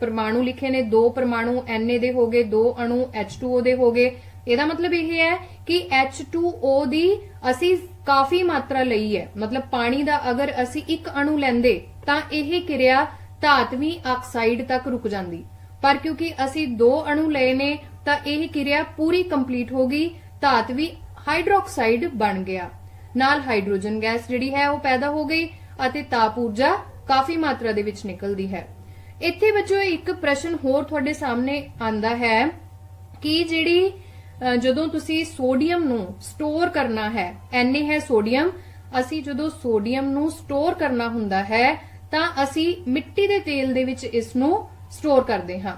ਪਰਮਾਣੂ ਲਿਖੇ ਨੇ, 2 ਪਰਮਾਣੂ Na ਦੇ ਹੋ ਗਏ, 2 ਅਣੂ H2O ਦੇ ਹੋ ਗਏ। ਇਹਦਾ ਮਤਲਬ ਇਹ ਹੈ ਕਿ H2O ਦੀ ਅਸੀਂ ਕਾਫੀ ਮਾਤਰਾ ਲਈ ਹੈ, ਮਤਲਬ ਪਾਣੀ ਦਾ ਅਗਰ ਅਸੀਂ ਇੱਕ ਅਣੂ ਲੈਂਦੇ ਤਾਂ ਇਹ ਕਿਰਿਆ ਧਾਤਵੀ ਆਕਸਾਈਡ ਤੱਕ ਰੁਕ ਜਾਂਦੀ, ਪਰ ਕਿਉਂਕਿ ਅਸੀਂ 2 ਅਣੂ ਲਏ ਨੇ ਤਾਂ ਇਹ ਕਿਰਿਆ ਪੂਰੀ ਕੰਪਲੀਟ ਹੋ ਗਈ, ਧਾਤਵੀ ਹਾਈਡਰੋਕਸਾਈਡ ਬਣ ਗਿਆ, ਨਾਲ ਹਾਈਡਰੋਜਨ ਗੈਸ ਜਿਹੜੀ ਹੈ ਉਹ ਪੈਦਾ ਹੋ ਗਈ ਅਤੇ ਤਾਪ ਊਰਜਾ ਕਾਫੀ ਮਾਤਰਾ ਦੇ ਵਿੱਚ ਨਿਕਲਦੀ ਹੈ। ਇੱਥੇ ਬੱਚੋ ਇੱਕ ਪ੍ਰਸ਼ਨ ਹੋਰ ਤੁਹਾਡੇ ਸਾਹਮਣੇ ਆਂਦਾ ਹੈ ਕਿ ਜਿਹੜੀ ਜਦੋਂ ਤੁਸੀਂ ਸੋਡੀਅਮ ਨੂੰ ਸਟੋਰ ਕਰਨਾ ਹੈ, Na ਹੈ ਸੋਡੀਅਮ, ਅਸੀਂ ਜਦੋਂ ਸੋਡੀਅਮ ਨੂੰ ਸਟੋਰ ਕਰਨਾ ਹੁੰਦਾ ਹੈ ਤਾਂ ਅਸੀਂ ਮਿੱਟੀ ਦੇ ਤੇਲ ਦੇ ਵਿੱਚ ਇਸ ਨੂੰ ਸਟੋਰ ਕਰਦੇ ਹਾਂ।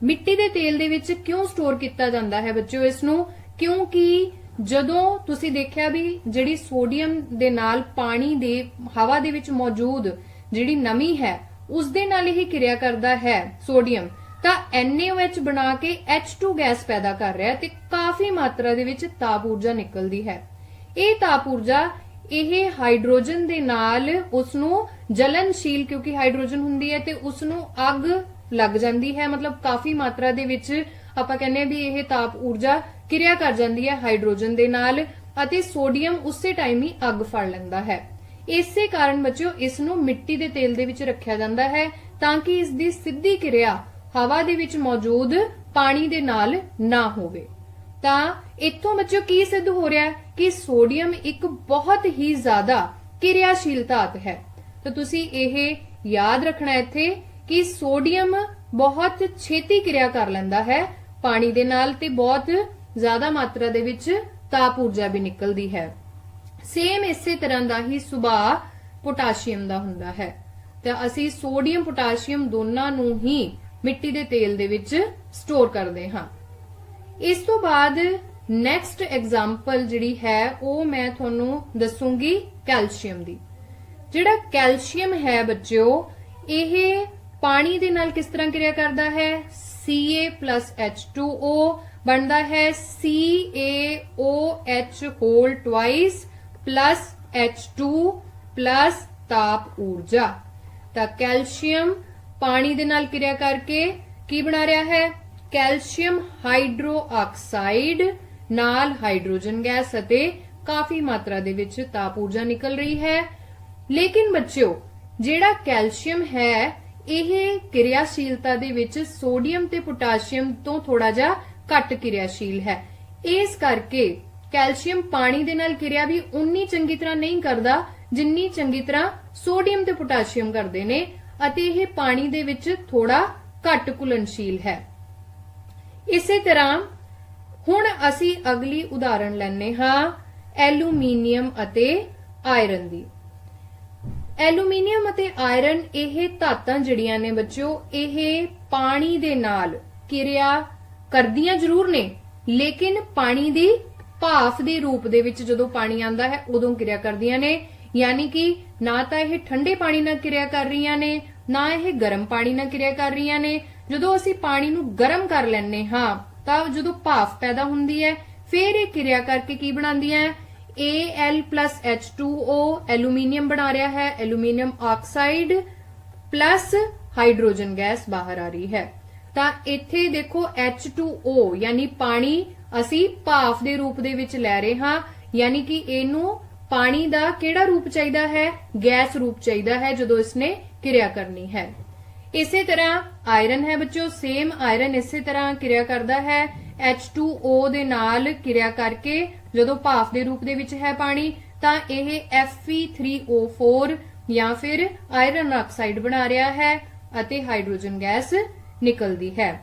ਮਿੱਟੀ ਦੇ ਤੇਲ ਦੇ ਵਿੱਚ ਕਿਉਂ ਸਟੋਰ ਕੀਤਾ ਜਾਂਦਾ ਹੈ ਬੱਚਿਓ ਇਸ ਨੂੰ? ਕਿਉਂਕਿ ਜਦੋਂ ਤੁਸੀਂ ਦੇਖਿਆ ਵੀ ਜਿਹੜੀ ਸੋਡੀਅਮ ਦੇ ਨਾਲ ਪਾਣੀ ਦੇ ਹਵਾ ਦੇ ਵਿੱਚ ਮੌਜੂਦ ਜਿਹੜੀ ਨਮੀ ਹੈ ਉਸ ਦੇ ਨਾਲ ਇਹ ਕਿਰਿਆ ਕਰਦਾ ਹੈ ਸੋਡੀਅਮ, ਤਾਂ NaOH ਬਣਾ ਕੇ H2 ਗੈਸ ਪੈਦਾ ਕਰ ਰਿਹਾ ਤੇ ਕਾਫੀ ਮਾਤਰਾ ਦੇ ਵਿੱਚ ਤਾਪ ਊਰਜਾ ਨਿਕਲਦੀ ਹੈ। ਇਹ ਤਾਪ ਊਰਜਾ ਇਹ ਹਾਈਡਰੋਜਨ ਦੇ ਨਾਲ ਉਸ ਨੂੰ ਜਲਨਸ਼ੀਲ, ਕਿਉਂਕਿ ਹਾਈਡਰੋਜਨ ਹੁੰਦੀ ਹੈ ਤੇ ਉਸ ਨੂੰ ਅੱਗ ਲੱਗ ਜਾਂਦੀ ਹੈ, ਮਤਲਬ ਕਾਫੀ ਮਾਤਰਾ ਦੇ ਵਿੱਚ ਆਪਾਂ ਕਹਿੰਦੇ ਵੀ ਇਹ ਤਾਪ ਊਰਜਾ ਕਿਰਿਆ ਕਰ ਜਾਂਦੀ ਹੈ ਹਾਈਡਰੋਜਨ ਦੇ ਨਾਲ ਅਤੇ ਸੋਡੀਅਮ ਉਸੇ ਟਾਈਮ ਹੀ ਅੱਗ ਫੜ ਲੈਂਦਾ ਹੈ। ਇਸੇ ਕਾਰਨ ਬੱਚਿਓ ਇਸ ਨੂੰ ਮਿੱਟੀ ਦੇ ਤੇਲ ਦੇ ਵਿੱਚ ਰੱਖਿਆ ਜਾਂਦਾ ਹੈ ਤਾਂ ਕਿ ਇਸ ਦੀ ਸਿੱਧੀ ਕਿਰਿਆ ਹਵਾ ਦੇ ਵਿੱਚ ਮੌਜੂਦ ਪਾਣੀ ਦੇ ਨਾਲ ਨਾ ਹੋਵੇ। ਤਾਂ ਇੱਥੋਂ ਬੱਚਿਓ ਕੀ ਸਿੱਧ ਹੋ ਰਿਹਾ ਕਿ ਸੋਡੀਅਮ ਇੱਕ ਬਹੁਤ ਹੀ ਜ਼ਿਆਦਾ ਕਿਰਿਆਸ਼ੀਲ ਧਾਤ ਹੈ। ਤਾਂ ਤੁਸੀਂ ਇਹ ਯਾਦ ਰੱਖਣਾ ਇੱਥੇ ਕਿ ਸੋਡੀਅਮ ਬਹੁਤ ਛੇਤੀ ਕਿਰਿਆ ਕਰ ਲੈਂਦਾ ਹੈ ਪਾਣੀ ਦੇ ਨਾਲ ਤੇ ਬਹੁਤ ਜ਼ਿਆਦਾ ਮਾਤਰਾ ਦੇ ਵਿੱਚ ਤਾਪ ਊਰਜਾ ਵੀ ਨਿਕਲਦੀ ਹੈ। ਸੇਮ ਇਸੇ ਤਰ੍ਹਾਂ ਦਾ ਹੀ ਸੁਭਾਅ ਪੋਟਾਸ਼ੀਅਮ ਦਾ ਹੁੰਦਾ ਹੈ। ਤਾਂ ਅਸੀਂ ਸੋਡੀਅਮ ਪੋਟਾਸ਼ੀਅਮ ਦੋਨਾਂ ਨੂੰ ਹੀ ਮਿੱਟੀ ਦੇ ਤੇਲ ਦੇ ਵਿੱਚ ਸਟੋਰ ਕਰਦੇ ਹਾਂ। ਇਸ ਤੋਂ ਬਾਅਦ ਨੈਕਸਟ ਐਗਜ਼ਾਮਪਲ ਜਿਹੜੀ ਹੈ ਉਹ ਮੈਂ ਤੁਹਾਨੂੰ ਦੱਸੂਗੀ ਕੈਲਸ਼ੀਅਮ ਦੀ। ਜਿਹੜਾ ਕੈਲਸ਼ੀਅਮ ਹੈ ਬੱਚਿਓ ਇਹ ਪਾਣੀ ਦੇ ਨਾਲ ਕਿਸ ਤਰ੍ਹਾਂ ਕਿਰਿਆ ਕਰਦਾ ਹੈ? Ca+H2O ਬਣਦਾ ਹੈ CaOH whole twice plus H2 plus ਤਾਪ ਊਰਜਾ। ਤਾਂ ਕੈਲਸ਼ੀਅਮ ਪਾਣੀ ਦੇ ਨਾਲ ਕਿਰਿਆ ਕਰਕੇ ਕੀ ਬਣਾ ਰਿਹਾ ਹੈ? ਕੈਲਸ਼ੀਅਮ ਹਾਈਡਰੋਆਕਸਾਈਡ ਨਾਲ ਹਾਈਡਰੋਜਨ ਗੈਸ ਅਤੇ ਕਾਫੀ ਮਾਤਰਾ ਦੇ ਵਿੱਚ ਤਾਪ ਊਰਜਾ ਨਿਕਲ ਰਹੀ ਹੈ। ਲੇਕਿਨ ਬੱਚਿਓ ਜਿਹੜਾ ਕੈਲਸ਼ੀਅਮ ਹੈ ਇਹ ਕਿਰਿਆਸ਼ੀਲਤਾ ਦੇ ਵਿੱਚ ਸੋਡੀਅਮ ਤੇ ਪੋਟਾਸ਼ੀਅਮ ਤੋਂ ਥੋੜਾ ਜਿਹਾ ਘੱਟ ਕਿਰਿਆਸ਼ੀਲ ਹੈ। ਇਸ ਕਰਕੇ ਕੈਲਸ਼ੀਅਮ ਪਾਣੀ ਦੇ ਨਾਲ ਕਿਰਿਆ ਵੀ ਉਨੀ ਚੰਗੀ ਤਰ੍ਹਾਂ ਨਹੀਂ ਕਰਦਾ ਜਿੰਨੀ ਚੰਗੀ ਤਰ੍ਹਾਂ ਸੋਡੀਅਮ ਤੇ ਪੋਟਾਸ਼ੀਅਮ ਕਰਦੇ ਨੇ ਅਤੇ ਇਹ ਪਾਣੀ ਦੇ ਵਿੱਚ ਥੋੜਾ ਘੱਟ ਘੁਲਣਸ਼ੀਲ ਹੈ। ਇਸੇ ਤਰ੍ਹਾਂ ਹੁਣ ਅਸੀਂ ਅਗਲੀ ਉਦਾਹਰਣ ਲੈਣੇ ਹਾਂ ਐਲੂਮੀਨੀਅਮ ਅਤੇ ਆਇਰਨ ਦੀ। ਐਲੂਮੀਨੀਅਮ ਅਤੇ ਆਇਰਨ ਇਹ ਧਾਤਾਂ ਜਿਹੜੀਆਂ ਨੇ ਬੱਚਿਓ ਇਹ ਪਾਣੀ ਦੇ ਨਾਲ ਕਿਰਿਆ ਕਰਦੀਆਂ ਜ਼ਰੂਰ ਨੇ, ਲੇਕਿਨ ਪਾਣੀ ਦੀ ਭਾਫ ਦੇ ਰੂਪ ਦੇ ਵਿੱਚ ਜਦੋਂ ਪਾਣੀ ਆਂਦਾ ਹੈ ਉਦੋਂ ਕਿਰਿਆ ਕਰਦੀਆਂ ਨੇ। ਯਾਨੀ ਕਿ ਨਾ ਤਾਂ ਇਹ ਠੰਡੇ ਪਾਣੀ ਨਾਲ ਕਿਰਿਆ ਕਰ ਰਹੀਆਂ ਨੇ ਨਾ ਇਹ ਗਰਮ ਪਾਣੀ ਨਾਲ ਕਿਰਿਆ ਕਰ ਰਹੀਆਂ ਨੇ। ਜਦੋਂ ਅਸੀਂ ਪਾਣੀ ਨੂੰ ਗਰਮ ਕਰ ਲੈਂਦੇ ਹਾਂ ਤਾਂ ਜਦੋਂ ਭਾਫ ਪੈਦਾ ਹੁੰਦੀ ਹੈ ਫਿਰ ਇਹ ਕਿਰਿਆ ਕਰਕੇ ਕੀ ਬਣਾਉਂਦੀਆਂ ਹੈ? Al+H2O ਐਲੂਮੀਨੀਅਮ ਬਣਾ ਰਿਹਾ ਹੈ, aluminium oxide plus hydrogen gas ਬਾਹਰ ਆ ਰਹੀ ਹੈ। ਤਾਂ ਇੱਥੇ ਦੇਖੋ H2O ਯਾਨੀ ਪਾਣੀ ਅਸੀਂ ਭਾਫ ਦੇ ਰੂਪ ਦੇ ਵਿੱਚ ਲੈ ਰਹੇ ਹਾਂ, ਯਾਨੀ ਕਿ ਇਹਨੂੰ ਪਾਣੀ ਦਾ ਕਿਹੜਾ ਰੂਪ ਚਾਹੀਦਾ ਹੈ? ਗੈਸ ਰੂਪ ਚਾਹੀਦਾ ਹੈ ਜਦੋਂ ਇਸਨੇ ਕਿਰਿਆ ਕਰਨੀ ਹੈ। ਇਸੇ ਤਰ੍ਹਾਂ ਆਇਰਨ ਹੈ ਬੱਚਿਓ, ਸੇਮ ਆਇਰਨ ਇਸੇ ਤਰ੍ਹਾਂ ਕਿਰਿਆ ਕਰਦਾ ਹੈ H2O ਦੇ ਨਾਲ ਕਿਰਿਆ ਕਰਕੇ ਜਦੋਂ ਭਾਫ ਦੇ ਰੂਪ ਦੇ ਵਿੱਚ ਹੈ ਪਾਣੀ ਤਾਂ ਇਹ Fe3O4 ਜਾਂ ਫਿਰ ਆਇਰਨ ਆਕਸਾਈਡ ਬਣਾ ਰਿਹਾ ਹੈ ਅਤੇ ਹਾਈਡਰੋਜਨ ਗੈਸ ਨਿਕਲਦੀ ਹੈ।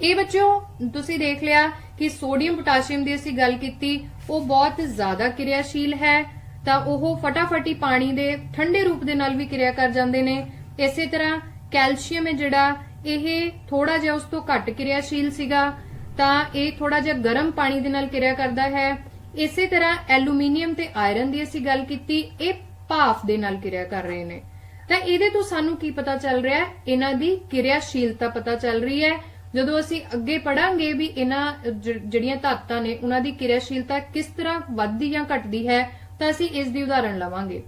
ਇਹ ਬੱਚਿਓ ਤੁਸੀਂ ਦੇਖ ਲਿਆ ਕਿ ਸੋਡੀਅਮ ਪੋਟਾਸ਼ੀਅਮ ਦੀ ਅਸੀਂ ਗੱਲ ਕੀਤੀ ਉਹ ਬਹੁਤ ਜ਼ਿਆਦਾ ਕਿਰਿਆਸ਼ੀਲ ਹੈ ਤਾਂ ਉਹ ਫਟਾਫਟੀ ਪਾਣੀ ਦੇ ਠੰਡੇ ਰੂਪ ਦੇ ਨਾਲ ਵੀ ਕਿਰਿਆ ਕਰ ਜਾਂਦੇ ਨੇ। ਇਸੇ ਤਰ੍ਹਾਂ ਕੈਲਸ਼ੀਅਮ ਹੈ ਜਿਹੜਾ ਇਹ ਥੋੜਾ ਜਿਹਾ ਉਸ ਤੋਂ ਘੱਟ ਕਿਰਿਆਸ਼ੀਲ ਸੀਗਾ ਤਾਂ ਇਹ ਥੋੜਾ ਜਿਹਾ ਗਰਮ ਪਾਣੀ ਦੇ ਨਾਲ ਕਿਰਿਆ ਕਰਦਾ ਹੈ। ਇਸੇ ਤਰ੍ਹਾਂ ਐਲੂਮੀਨੀਅਮ ਤੇ ਆਇਰਨ ਦੀ ਅਸੀਂ ਗੱਲ ਕੀਤੀ, ਇਹ ਭਾਫ ਦੇ ਨਾਲ ਕਿਰਿਆ ਕਰ ਰਹੇ ਨੇ। ਤਾਂ ਇਹਦੇ ਤੋਂ ਸਾਨੂੰ ਕੀ ਪਤਾ ਚੱਲ ਰਿਹਾ ਹੈ? ਇਹਨਾਂ ਦੀ ਕਿਰਿਆਸ਼ੀਲਤਾ ਪਤਾ ਚੱਲ ਰਹੀ ਹੈ। ਜਦੋਂ ਅਸੀਂ ਅੱਗੇ ਪੜਾਂਗੇ ਵੀ ਇਹਨਾਂ ਜਿਹੜੀਆਂ ਧਾਤਾਂ ਨੇ ਉਹਨਾਂ ਦੀ ਕਿਰਿਆਸ਼ੀਲਤਾ ਕਿਸ ਤਰ੍ਹਾਂ ਵੱਧਦੀ ਜਾਂ ਘਟਦੀ ਹੈ ਤਾਂ ਅਸੀਂ ਇਸ ਦੀ ਉਦਾਹਰਣ ਲਵਾਂਗੇ।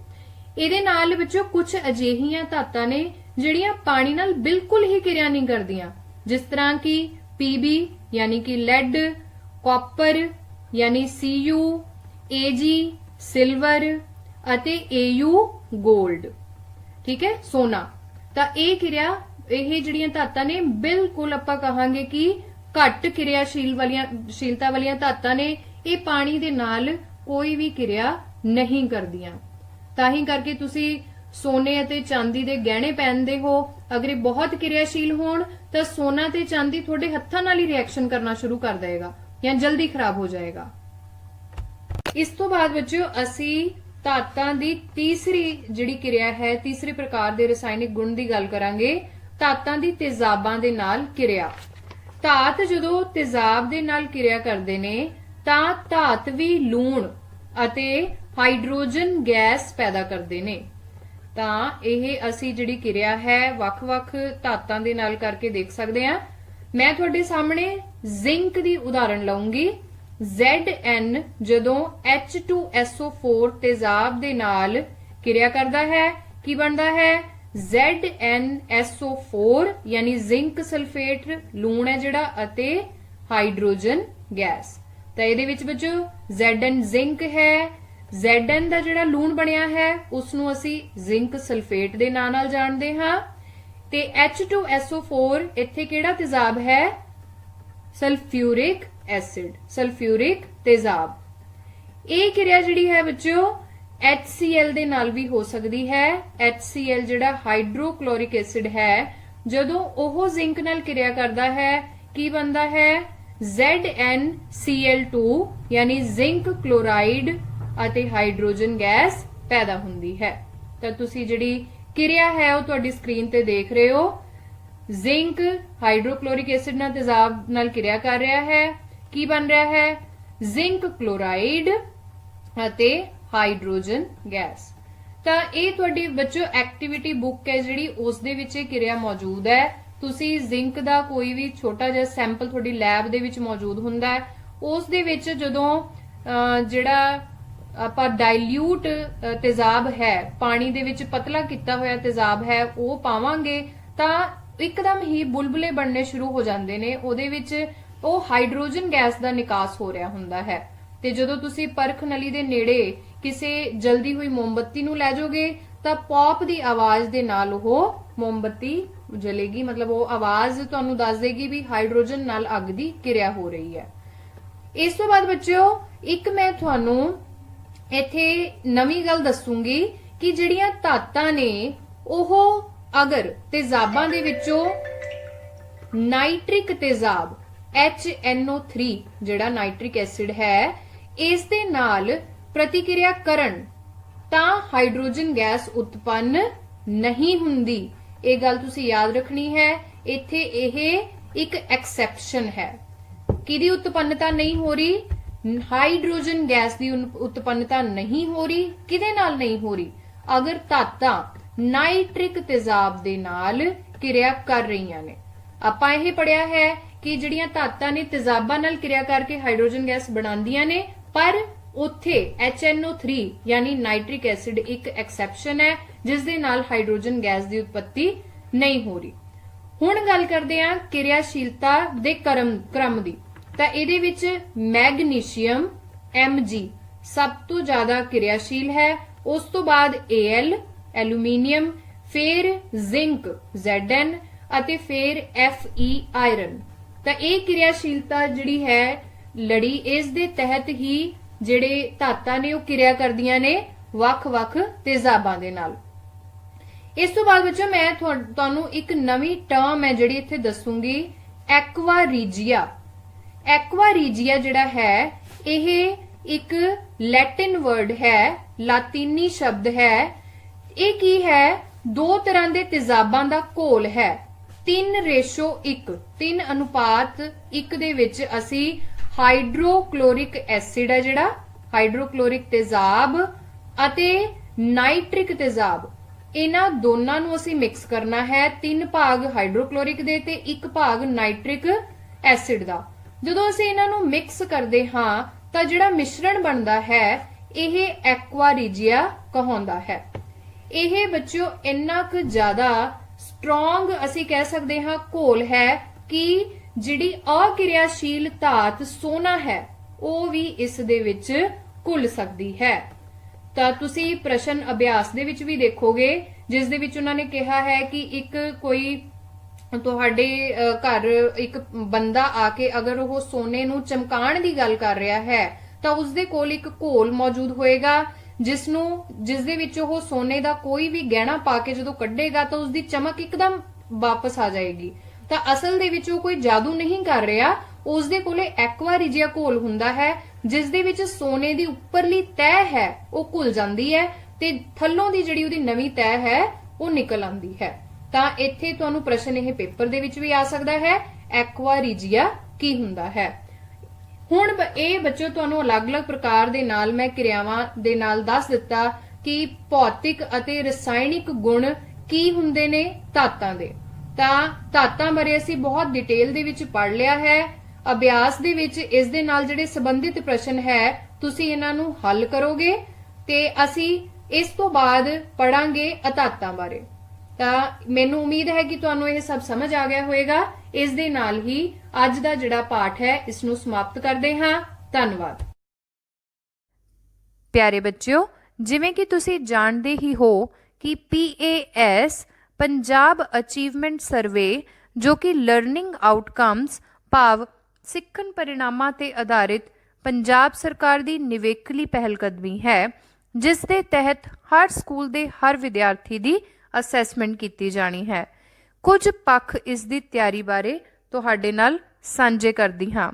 ਇਹਦੇ ਨਾਲ ਵਿੱਚੋਂ ਕੁਝ ਅਜਿਹੀਆਂ ਧਾਤਾਂ ਨੇ ਜਿਹੜੀਆਂ ਪਾਣੀ ਨਾਲ ਬਿਲਕੁਲ ਹੀ ਕਿਰਿਆ ਨਹੀਂ ਕਰਦੀਆਂ, ਜਿਸ ਤਰ੍ਹਾਂ ਕਿ Pb ਯਾਨੀ ਕਿ ਲੈਡ, ਕਾਪਰ ਯਾਨੀ Cu, Ag ਸਿਲਵਰ ਅਤੇ Au ਗੋਲਡ। ਠੀਕ ਹੈ, ਸੋਨਾ। ਤਾਂ ਇਹ ਕਿਰਿਆ ਇਹ ਜਿਹੜੀਆਂ ਧਾਤਾਂ ਨੇ ਬਿਲਕੁਲ ਆਪਾਂ ਕਹਾਂਗੇ ਕਿ ਘੱਟ ਕਿਰਿਆਸ਼ੀਲਤਾ ਵਾਲੀਆਂ ਧਾਤਾਂ ਨੇ। ਇਹ ਪਾਣੀ ਦੇ ਨਾਲ ਕੋਈ ਵੀ ਕਿਰਿਆ ਨਹੀਂ ਕਰਦੀਆਂ। ਤਾਂ ਹੀ ਕਰਕੇ ਤੁਸੀਂ ਸੋਨੇ ਅਤੇ ਚਾਂਦੀ ਦੇ ਗਹਿਣੇ ਪਹਿਨਦੇ ਹੋ। ਅਗਰ ਇਹ ਬਹੁਤ ਕਿਰਿਆਸ਼ੀਲ ਹੋਣ ਤਾਂ ਸੋਨਾ ਤੇ ਚਾਂਦੀ ਤੁਹਾਡੇ ਹੱਥਾਂ ਨਾਲ ਹੀ ਰਿਐਕਸ਼ਨ ਕਰਨਾ ਸ਼ੁਰੂ ਕਰ ਦੇਗਾ ਜਾਂ ਜਲਦੀ ਖਰਾਬ ਹੋ ਜਾਏਗਾ। ਇਸ ਤੋਂ ਬਾਅਦ ਬੱਚਿਓ ਅਸੀਂ ਧਾਤਾਂ ਦੀ ਤੀਸਰੀ ਜਿਹੜੀ ਕਿਰਿਆ ਹੈ, ਤੀਸਰੇ ਪ੍ਰਕਾਰ ਦੇ ਰਸਾਇਣਿਕ ਗੁਣ ਦੀ ਗੱਲ ਕਰਾਂਗੇ। ਧਾਤਾਂ ਦੀ ਤੇਜ਼ਾਬਾਂ ਦੇ ਨਾਲ ਕਿਰਿਆ। ਧਾਤ ਜਦੋਂ ਤੇਜ਼ਾਬ ਦੇ ਨਾਲ ਕਿਰਿਆ ਕਰਦੇ ਨੇ ਤਾਂ ਧਾਤਵੀ ਲੂਣ ਅਤੇ ਹਾਈਡਰੋਜਨ ਗੈਸ ਪੈਦਾ ਕਰਦੇ ਨੇ। ਤਾਂ ਇਹ ਅਸੀਂ ਜਿਹੜੀ ਕਿਰਿਆ ਹੈ ਵੱਖ-ਵੱਖ ਧਾਤਾਂ ਦੇ ਨਾਲ ਕਰਕੇ ਦੇਖ ਸਕਦੇ ਹਾਂ। ਮੈਂ ਤੁਹਾਡੇ ਸਾਹਮਣੇ ਜ਼ਿੰਕ ਦੀ ਉਦਾਹਰਣ ਲਵਾਂਗੀ। Zn ਜਦੋਂ H2SO4 ਤੇਜ਼ਾਬ ਦੇ ਨਾਲ ਕਿਰਿਆ ਕਰਦਾ ਹੈ ਕੀ ਬਣਦਾ ਹੈ? ZnSO4 ਯਾਨੀ ਜ਼ਿੰਕ ਸਲਫੇਟ ਲੂਣ ਹੈ ਜਿਹੜਾ ਅਤੇ ਹਾਈਡਰੋਜਨ ਗੈਸ। ਤਾਂ ਇਹਦੇ ਵਿੱਚ ਬੱਚੋ Zn ਜ਼ਿੰਕ ਹੈ, Zn ਦਾ ਜਿਹੜਾ ਲੂਣ ਬਣਿਆ ਹੈ ਉਸ ਨੂੰ ਅਸੀਂ ਜ਼ਿੰਕ ਸਲਫੇਟ ਦੇ ਨਾਂ ਨਾਲ ਜਾਣਦੇ ਹਾਂ। ਤੇ H2SO4 ਇੱਥੇ ਕਿਹੜਾ ਤੇਜ਼ਾਬ ਹੈ? ਸਲਫਿਊਰਿਕ ਐਸਿਡ, ਸਲਫਿਊਰਿਕ ਤੇਜ਼ਾਬ। ਇਹ ਕਿਰਿਆ ਜਿਹੜੀ ਹੈ ਬੱਚੋ HCl ਦੇ ਨਾਲ ਵੀ ਹੋ ਸਕਦੀ ਹੈ। HCl ਜਿਹੜਾ ਹਾਈਡਰੋਕਲੋਰਿਕ ਐਸਿਡ ਹੈ, ਜਦੋਂ ਉਹ ਜ਼ਿੰਕ ਨਾਲ ਕਿਰਿਆ ਕਰਦਾ ਹੈ ਕੀ ਬਣਦਾ ਹੈ? ZnCl2 ਯਾਨੀ ਜ਼ਿੰਕ ਕਲੋਰਾਈਡ ਅਤੇ ਹਾਈਡਰੋਜਨ ਗੈਸ ਪੈਦਾ ਹੁੰਦੀ ਹੈ। ਤਾਂ ਤੁਸੀਂ ਜਿਹੜੀ ਕਿਰਿਆ ਹੈ ਉਹ ਤੁਹਾਡੀ ਸਕਰੀਨ ਤੇ ਦੇਖ ਰਹੇ ਹੋ। ਜ਼ਿੰਕ ਹਾਈਡਰੋਕਲੋਰਿਕ ਐਸਿਡ ਨਾਲ ਤੇਜ਼ਾਬ ਨਾਲ ਕਿਰਿਆ ਕਰ ਰਿਹਾ ਹੈ। ਕੀ ਬਣ ਰਿਹਾ ਹੈ? ਜ਼ਿੰਕ ਕਲੋਰਾਈਡ ਅਤੇ ਹਾਈਡਰੋਜਨ ਗੈਸ। ਤਾਂ ਇਹ ਤੁਹਾਡੀ ਬੱਚੋ ਐਕਟੀਵਿਟੀ ਬੁੱਕ ਹੈ ਜਿਹੜੀ ਉਸ ਦੇ ਵਿੱਚ ਇਹ ਕਿਰਿਆ ਮੌਜੂਦ ਹੈ। ਤੁਸੀਂ ਜ਼ਿੰਕ ਦਾ ਕੋਈ ਵੀ ਛੋਟਾ ਜਿਹਾ ਸੈਂਪਲ ਤੁਹਾਡੀ ਲੈਬ ਦੇ ਵਿੱਚ ਮੌਜੂਦ ਹੁੰਦਾ ਹੈ, ਉਸ ਦੇ ਵਿੱਚ ਜਦੋਂ ਜਿਹੜਾ ਆਪਾਂ ਡਾਇਲੂਟ ਤੇਜ਼ਾਬ ਹੈ, ਪਾਣੀ ਦੇ ਵਿੱਚ ਪਤਲਾ ਕੀਤਾ ਹੋਇਆ ਤੇਜ਼ਾਬ ਹੈ ਉਹ ਪਾਵਾਂਗੇ ਤਾਂ ਇੱਕਦਮ ਹੀ ਬੁਲਬੁਲੇ ਬਣਨੇ ਸ਼ੁਰੂ ਹੋ ਜਾਂਦੇ ਨੇ। ਉਹਦੇ ਵਿੱਚ ਉਹ ਹਾਈਡਰੋਜਨ ਗੈਸ ਦਾ ਨਿਕਾਸ ਹੋ ਰਿਹਾ ਹੁੰਦਾ ਹੈ। ਤੇ ਜਦੋਂ ਤੁਸੀਂ ਪਰਖ ਨਲੀ ਦੇ ਨੇੜੇ ਕਿਸੇ ਜਲਦੀ ਹੋਈ ਮੋਮਬੱਤੀ ਨੂੰ ਲੈ ਜਾਓਗੇ ਤਾਂ ਪੌਪ ਦੀ ਆਵਾਜ਼ ਦੇ ਨਾਲ ਉਹ ਮੋਮਬੱਤੀ ਜਲੇਗੀ, ਮਤਲਬ ਉਹ ਆਵਾਜ਼ ਤੁਹਾਨੂੰ ਦੱਸ ਦੇਗੀ ਵੀ ਹਾਈਡਰੋਜਨ ਨਾਲ ਅੱਗ ਦੀ ਕਿਰਿਆ ਹੋ ਰਹੀ ਹੈ। ਇਸ ਤੋਂ ਬਾਅਦ ਬੱਚਿਓ ਇੱਕ ਮੈਂ ਤੁਹਾਨੂੰ ਇੱਥੇ ਨਵੀਂ ਗੱਲ ਦੱਸੂਗੀ ਕਿ ਜਿਹੜੀਆਂ ਧਾਤਾਂ ਨੇ ਉਹ ਅਗਰ ਤੇਜ਼ਾਬਾਂ ਦੇ ਵਿੱਚੋਂ ਨਾਈਟ੍ਰਿਕ ਤੇਜ਼ਾਬ HNO3 ਜਿਹੜਾ ਨਾਈਟ੍ਰਿਕ ਐਸਿਡ ਹੈ ਇਸ ਦੇ ਨਾਲ ਪ੍ਰਤੀਕਿਰਿਆ ਕਰਨ ਤਾਂ ਹਾਈਡਰੋਜਨ ਗੈਸ ਉਤਪੰਨ ਨਹੀਂ ਹੁੰਦੀ। ਇਹ ਗੱਲ ਤੁਸੀਂ ਯਾਦ ਰੱਖਣੀ ਹੈ। ਇੱਥੇ ਇਹ ਇੱਕ ਐਕਸੈਪਸ਼ਨ ਹੈ। ਕਿਹਦੀ ਉਤਪੰਨਤਾ ਨਹੀਂ ਹੋ ਰਹੀ? ਹਾਈਡਰੋਜਨ ਗੈਸ ਦੀ ਉਤਪੰਨਤਾ ਨਹੀਂ ਹੋ ਰਹੀ। ਕਿਹਦੇ ਨਾਲ ਨਹੀਂ ਹੋ ਰਹੀ? ਅਗਰ ਧਾਤਾਂ ਨਾਈਟ੍ਰਿਕ ਤੇਜ਼ਾਬ ਦੇ ਨਾਲ ਕਿਰਿਆ ਕਰ ਰਹੀਆਂ ਨੇ। ਆਪਾਂ ਇਹ ਪੜਿਆ ਹੈ ਕਿ ਜਿਹੜੀਆਂ ਧਾਤਾਂ ਨੇ ਤੇਜ਼ਾਬਾਂ ਨਾਲ ਕਿਰਿਆ ਕਰਕੇ ਹਾਈਡਰੋਜਨ ਗੈਸ ਬਣਾਉਂਦੀਆਂ ਨੇ, ਪਰ ਉੱਥੇ HNO3 ਯਾਨੀ ਨਾਈਟ੍ਰਿਕ ਐਸਿਡ ਇੱਕ ਐਕਸੈਪਸ਼ਨ ਹੈ ਜਿਸ ਦੇ ਨਾਲ ਹਾਈਡਰੋਜਨ ਗੈਸ ਦੀ ਉਤਪत्ति ਨਹੀਂ ਹੋ ਰਹੀ। ਹੁਣ ਗੱਲ ਕਰਦੇ ਹਾਂ ਕਿਰਿਆਸ਼ੀਲਤਾ ਦੇ ਕ੍ਰਮ ਦੀ। ਤਾਂ ਇਹਦੇ ਵਿੱਚ ਮੈਗਨੀਸ਼ੀਅਮ Mg ਸਭ ਤੋਂ ਜ਼ਿਆਦਾ ਕਿਰਿਆਸ਼ੀਲ ਹੈ। ਉਸ ਤੋਂ ਬਾਅਦ Al ਐਲੂਮੀਨੀਅਮ, ਫਿਰ ਜ਼ਿੰਕ Zn ਅਤੇ ਫਿਰ Fe ਆਇਰਨ। ਤਾਂ ਇਹ ਕਿਰਿਆਸ਼ੀਲਤਾ ਜਿਹੜੀ ਹੈ ਲੜੀ, ਇਸ ਦੇ ਤਹਿਤ ਹੀ ਜਿਹੜੇ ਧਾਤਾਂ ਨੇ ਉਹ ਕਿਰਿਆ ਕਰਦੀਆਂ ਨੇ ਵੱਖ-ਵੱਖ ਤੇਜ਼ਾਬਾਂ ਦੇ ਨਾਲ। ਇਸ ਤੋਂ ਬਾਅਦ ਬੱਚੋ ਮੈਂ ਤੁਹਾਨੂੰ ਇੱਕ ਨਵੀਂ ਟਰਮ ਹੈ ਜਿਹੜੀ ਇੱਥੇ ਦੱਸੂਗੀ, ਐਕਵਾ ਰੀਜੀਆ। ਐਕਵਾ ਰੀਜੀਆ ਜਿਹੜਾ ਹੈ ਇਹ ਇੱਕ ਲੈਟਿਨ ਵਰਡ ਹੈ, ਲਾਤੀਨੀ ਸ਼ਬਦ ਹੈ। ਇਹ ਕੀ ਹੈ? ਦੋ ਤਰ੍ਹਾਂ ਦੇ ਤੇਜ਼ਾਬਾਂ ਦਾ ਘੋਲ ਹੈ। 3:1 3:1 ਦੇ ਵਿੱਚ ਅਸੀਂ ਹਾਈਡਰੋਕਲੋਰਿਕ ਐਸਿਡ ਹੈ ਜਿਹੜਾ ਹਾਈਡਰੋਕਲੋਰਿਕ ਤੇਜ਼ਾਬ ਅਤੇ ਨਾਈਟ੍ਰਿਕ ਤੇਜ਼ਾਬ, ਇਹਨਾਂ ਦੋਨਾਂ ਨੂੰ ਅਸੀਂ ਮਿਕਸ ਕਰਨਾ ਹੈ। 3 ਭਾਗ ਹਾਈਡਰੋਕਲੋਰਿਕ ਦੇ ਤੇ 1 ਭਾਗ ਨਾਈਟ੍ਰਿਕ ਐਸਿਡ ਦਾ। ਜਦੋਂ ਅਸੀਂ ਇਹਨਾਂ ਨੂੰ ਮਿਕਸ ਕਰਦੇ ਹਾਂ ਤਾਂ ਜਿਹੜਾ ਮਿਸ਼ਰਣ ਬਣਦਾ ਹੈ ਇਹ ਐਕਵਾ ਰੀਜੀਆ ਕਹਾਉਂਦਾ ਹੈ। ਇਹ ਬੱਚਿਓ ਇੰਨਾ ਕੁ ਜ਼ਿਆਦਾ ਸਟਰੋਂਗ ਅਸੀਂ ਕਹਿ ਸਕਦੇ ਹਾਂ ਘੋਲ ਹੈ ਕਿ ਜਿਹੜੀ ਅਕਿਰਿਆਸ਼ੀਲ ਧਾਤ ਸੋਨਾ ਹੈ ਉਹ ਵੀ ਇਸ ਦੇ ਵਿੱਚ ਘੁਲ ਸਕਦੀ ਹੈ। ਤਾਂ ਤੁਸੀਂ ਪ੍ਰਸ਼ਨ ਅਭਿਆਸ ਦੇ ਵਿੱਚ ਵੀ ਦੇਖੋਗੇ ਜਿਸ ਦੇ ਵਿੱਚ ਉਹਨਾਂ ਨੇ ਕਿਹਾ ਹੈ ਕਿ ਇੱਕ ਕੋਈ ਤੁਹਾਡੇ ਘਰ ਇੱਕ ਬੰਦਾ ਆ ਕੇ ਅਗਰ ਉਹ ਸੋਨੇ ਨੂੰ ਚਮਕਾਉਣ ਦੀ ਗੱਲ ਕਰ ਰਿਹਾ ਹੈ ਤਾਂ ਉਸਦੇ ਕੋਲ ਇੱਕ ਘੋਲ ਮੌਜੂਦ ਹੋਏਗਾ ਜਿਸ ਦੇ ਵਿੱਚ ਉਹ ਸੋਨੇ ਦਾ ਕੋਈ ਵੀ ਗਹਿਣਾ ਪਾ ਕੇ ਜਦੋਂ ਕੱਢੇਗਾ ਤਾਂ ਉਸਦੀ ਚਮਕ ਇੱਕਦਮ ਵਾਪਸ ਆ ਜਾਏਗੀ। ਤਾਂ ਅਸਲ ਦੇ ਵਿੱਚ ਉਹ ਕੋਈ ਜਾਦੂ ਨਹੀਂ ਕਰ ਰਿਹਾ, ਉਸਦੇ ਕੋਲੇ ਐਕਵਾ ਰੀਜੀਆ ਘੋਲ ਹੁੰਦਾ ਹੈ ਜਿਸ ਦੇ ਵਿੱਚ ਸੋਨੇ ਦੀ ਉੱਪਰਲੀ ਤਹਿ ਹੈ ਉਹ ਘੁਲ ਜਾਂਦੀ ਹੈ ਤੇ ਥੱਲੋਂ ਦੀ ਜਿਹੜੀ ਉਹਦੀ ਨਵੀਂ ਤਹਿ ਹੈ ਉਹ ਨਿਕਲ ਆਉਂਦੀ ਹੈ। ਤਾਂ ਇੱਥੇ ਤੁਹਾਨੂੰ ਪ੍ਰਸ਼ਨ ਇਹ ਪੇਪਰ ਦੇ ਵਿੱਚ ਵੀ ਆ ਸਕਦਾ ਹੈ, ਐਕਵਾ ਰੀਜੀਆ ਕੀ ਹੁੰਦਾ ਹੈ। ਹੁਣ ਇਹ ਬੱਚਿਓ ਤੁਹਾਨੂੰ ਅਲੱਗ-ਅਲੱਗ ਪ੍ਰਕਾਰ ਦੇ ਨਾਲ ਮੈਂ ਕਿਰਿਆਵਾਂ ਦੇ ਨਾਲ ਦੱਸ ਦਿੱਤਾ ਕਿ ਭੌਤਿਕ ਅਤੇ ਰਸਾਇਣਿਕ ਗੁਣ ਕੀ ਹੁੰਦੇ ਨੇ ਧਾਤਾਂ ਦੇ। ਤਾਂ ਧਾਤਾਂ ਬਾਰੇ ਅਸੀਂ ਬਹੁਤ ਡਿਟੇਲ ਦੇ ਵਿੱਚ ਪੜ੍ਹ ਲਿਆ ਹੈ। ਅਭਿਆਸ ਦੇ ਵਿੱਚ ਇਸ ਦੇ ਨਾਲ ਜਿਹੜੇ ਸੰਬੰਧਿਤ ਪ੍ਰਸ਼ਨ ਹੈ ਤੁਸੀਂ ਇਹਨਾਂ ਨੂੰ ਹੱਲ ਕਰੋਗੇ ਤੇ ਅਸੀਂ ਇਸ ਤੋਂ ਬਾਅਦ ਪੜਾਂਗੇ ਅਧਾਤਾਂ ਬਾਰੇ। ਤਾਂ ਮੈਨੂੰ ਉਮੀਦ ਹੈ ਕਿ ਤੁਹਾਨੂੰ ਇਹ ਸਭ ਸਮਝ ਆ ਗਿਆ ਹੋਵੇਗਾ। ਇਸ ਦੇ ਨਾਲ ਹੀ ਅੱਜ ਦਾ ਜਿਹੜਾ ਪਾਠ ਹੈ ਇਸ ਨੂੰ ਸਮਾਪਤ ਕਰਦੇ ਹਾਂ। ਧੰਨਵਾਦ। ਪਿਆਰੇ ਬੱਚਿਓ, ਜਿਵੇਂ ਕਿ ਤੁਸੀਂ ਜਾਣਦੇ ਹੀ ਹੋ ਕਿ PAS ਪੰਜਾਬ ਅਚੀਵਮੈਂਟ ਸਰਵੇ ਜੋ ਕਿ ਲਰਨਿੰਗ ਆਊਟਕਮਸ ਭਾਵ ਸਿੱਖਣ ਪਰਿਣਾਮਾਂ ਤੇ ਆਧਾਰਿਤ ਪੰਜਾਬ ਸਰਕਾਰ ਦੀ ਨਿਵੇਕਲੀ ਪਹਿਲਕਦਮੀ ਹੈ ਜਿਸ ਦੇ ਤਹਿਤ ਹਰ ਸਕੂਲ ਦੇ ਹਰ ਵਿਦਿਆਰਥੀ ਦੀ ਅਸੈਸਮੈਂਟ ਕੀਤੀ ਜਾਣੀ ਹੈ। ਕੁਝ ਪੱਖ ਇਸ ਦੀ ਤਿਆਰੀ ਬਾਰੇ ਤੁਹਾਡੇ ਨਾਲ ਸਾਂਝੇ ਕਰਦੀ ਹਾਂ।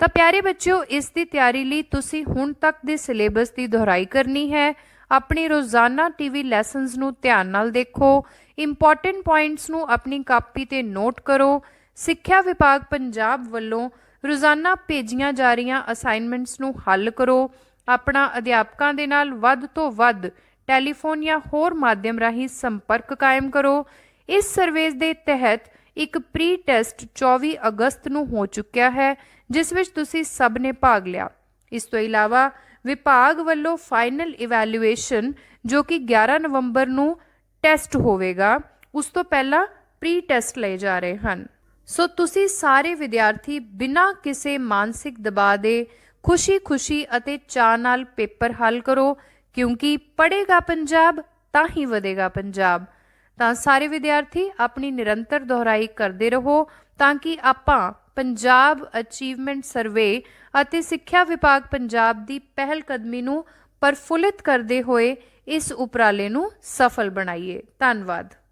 ਤਾਂ ਪਿਆਰੇ ਬੱਚਿਓ, ਇਸ ਦੀ ਤਿਆਰੀ ਲਈ ਤੁਸੀਂ ਹੁਣ ਤੱਕ ਦੇ ਸਿਲੇਬਸ ਦੀ ਦੁਹਰਾਈ ਕਰਨੀ ਹੈ। ਆਪਣੀ ਰੋਜ਼ਾਨਾ ਟੀਵੀ ਲੈਸਨਸ ਨੂੰ ਧਿਆਨ ਨਾਲ ਦੇਖੋ, ਇੰਪੋਰਟੈਂਟ ਪੁਆਇੰਟਸ ਨੂੰ ਆਪਣੀ ਕਾਪੀ ਤੇ ਨੋਟ ਕਰੋ। ਸਿੱਖਿਆ ਵਿਭਾਗ ਪੰਜਾਬ ਵੱਲੋਂ ਰੋਜ਼ਾਨਾ ਭੇਜੀਆਂ ਜਾ ਰਹੀਆਂ ਅਸਾਈਨਮੈਂਟਸ ਨੂੰ ਹੱਲ ਕਰੋ। ਆਪਣਾ ਅਧਿਆਪਕਾਂ ਦੇ ਨਾਲ ਵੱਧ ਤੋਂ ਵੱਧ ਟੈਲੀਫੋਨ ਜਾਂ ਹੋਰ ਮਾਧਿਅਮ ਰਾਹੀਂ ਸੰਪਰਕ ਕਾਇਮ ਕਰੋ। ਇਸ ਸਰਵੇ ਦੇ ਤਹਿਤ ਇੱਕ ਪ੍ਰੀ ਟੈਸਟ 24 ਅਗਸਤ ਨੂੰ ਹੋ ਚੁੱਕਿਆ ਹੈ ਜਿਸ ਵਿੱਚ ਤੁਸੀਂ ਸਭ ਨੇ ਭਾਗ ਲਿਆ। ਇਸ ਤੋਂ ਇਲਾਵਾ ਵਿਭਾਗ ਵੱਲੋਂ ਫਾਈਨਲ ਇਵੈਲੂਏਸ਼ਨ ਜੋ ਕਿ 11 ਨਵੰਬਰ ਨੂੰ ਟੈਸਟ ਹੋਵੇਗਾ, ਉਸ ਤੋਂ ਪਹਿਲਾਂ ਪ੍ਰੀ ਟੈਸਟ ਲਏ ਜਾ ਰਹੇ ਹਨ। ਸੋ ਤੁਸੀਂ ਸਾਰੇ ਵਿਦਿਆਰਥੀ ਬਿਨਾਂ ਕਿਸੇ ਮਾਨਸਿਕ ਦਬਾਅ ਦੇ ਖੁਸ਼ੀ-ਖੁਸ਼ੀ ਅਤੇ ਚਾਅ ਨਾਲ ਪੇਪਰ ਹੱਲ ਕਰੋ ਕਿਉਂਕਿ ਪੜ੍ਹੇਗਾ ਪੰਜਾਬ ਤਾਂ ਹੀ ਵਧੇਗਾ ਪੰਜਾਬ। ਤਾਂ ਸਾਰੇ ਵਿਦਿਆਰਥੀ ਆਪਣੀ ਨਿਰੰਤਰ ਦੁਹਰਾਈ ਕਰਦੇ ਰਹੋ ਤਾਂ ਕਿ ਆਪਾਂ ਪੰਜਾਬ ਅਚੀਵਮੈਂਟ ਸਰਵੇ ਅਤੇ ਸਿੱਖਿਆ ਵਿਭਾਗ ਪੰਜਾਬ ਦੀ ਪਹਿਲ ਕਦਮੀ ਨੂੰ ਪ੍ਰਫੁੱਲਿਤ ਕਰਦੇ ਹੋਏ ਇਸ ਉਪਰਾਲੇ ਨੂੰ ਸਫਲ ਬਣਾਈਏ। ਧੰਨਵਾਦ।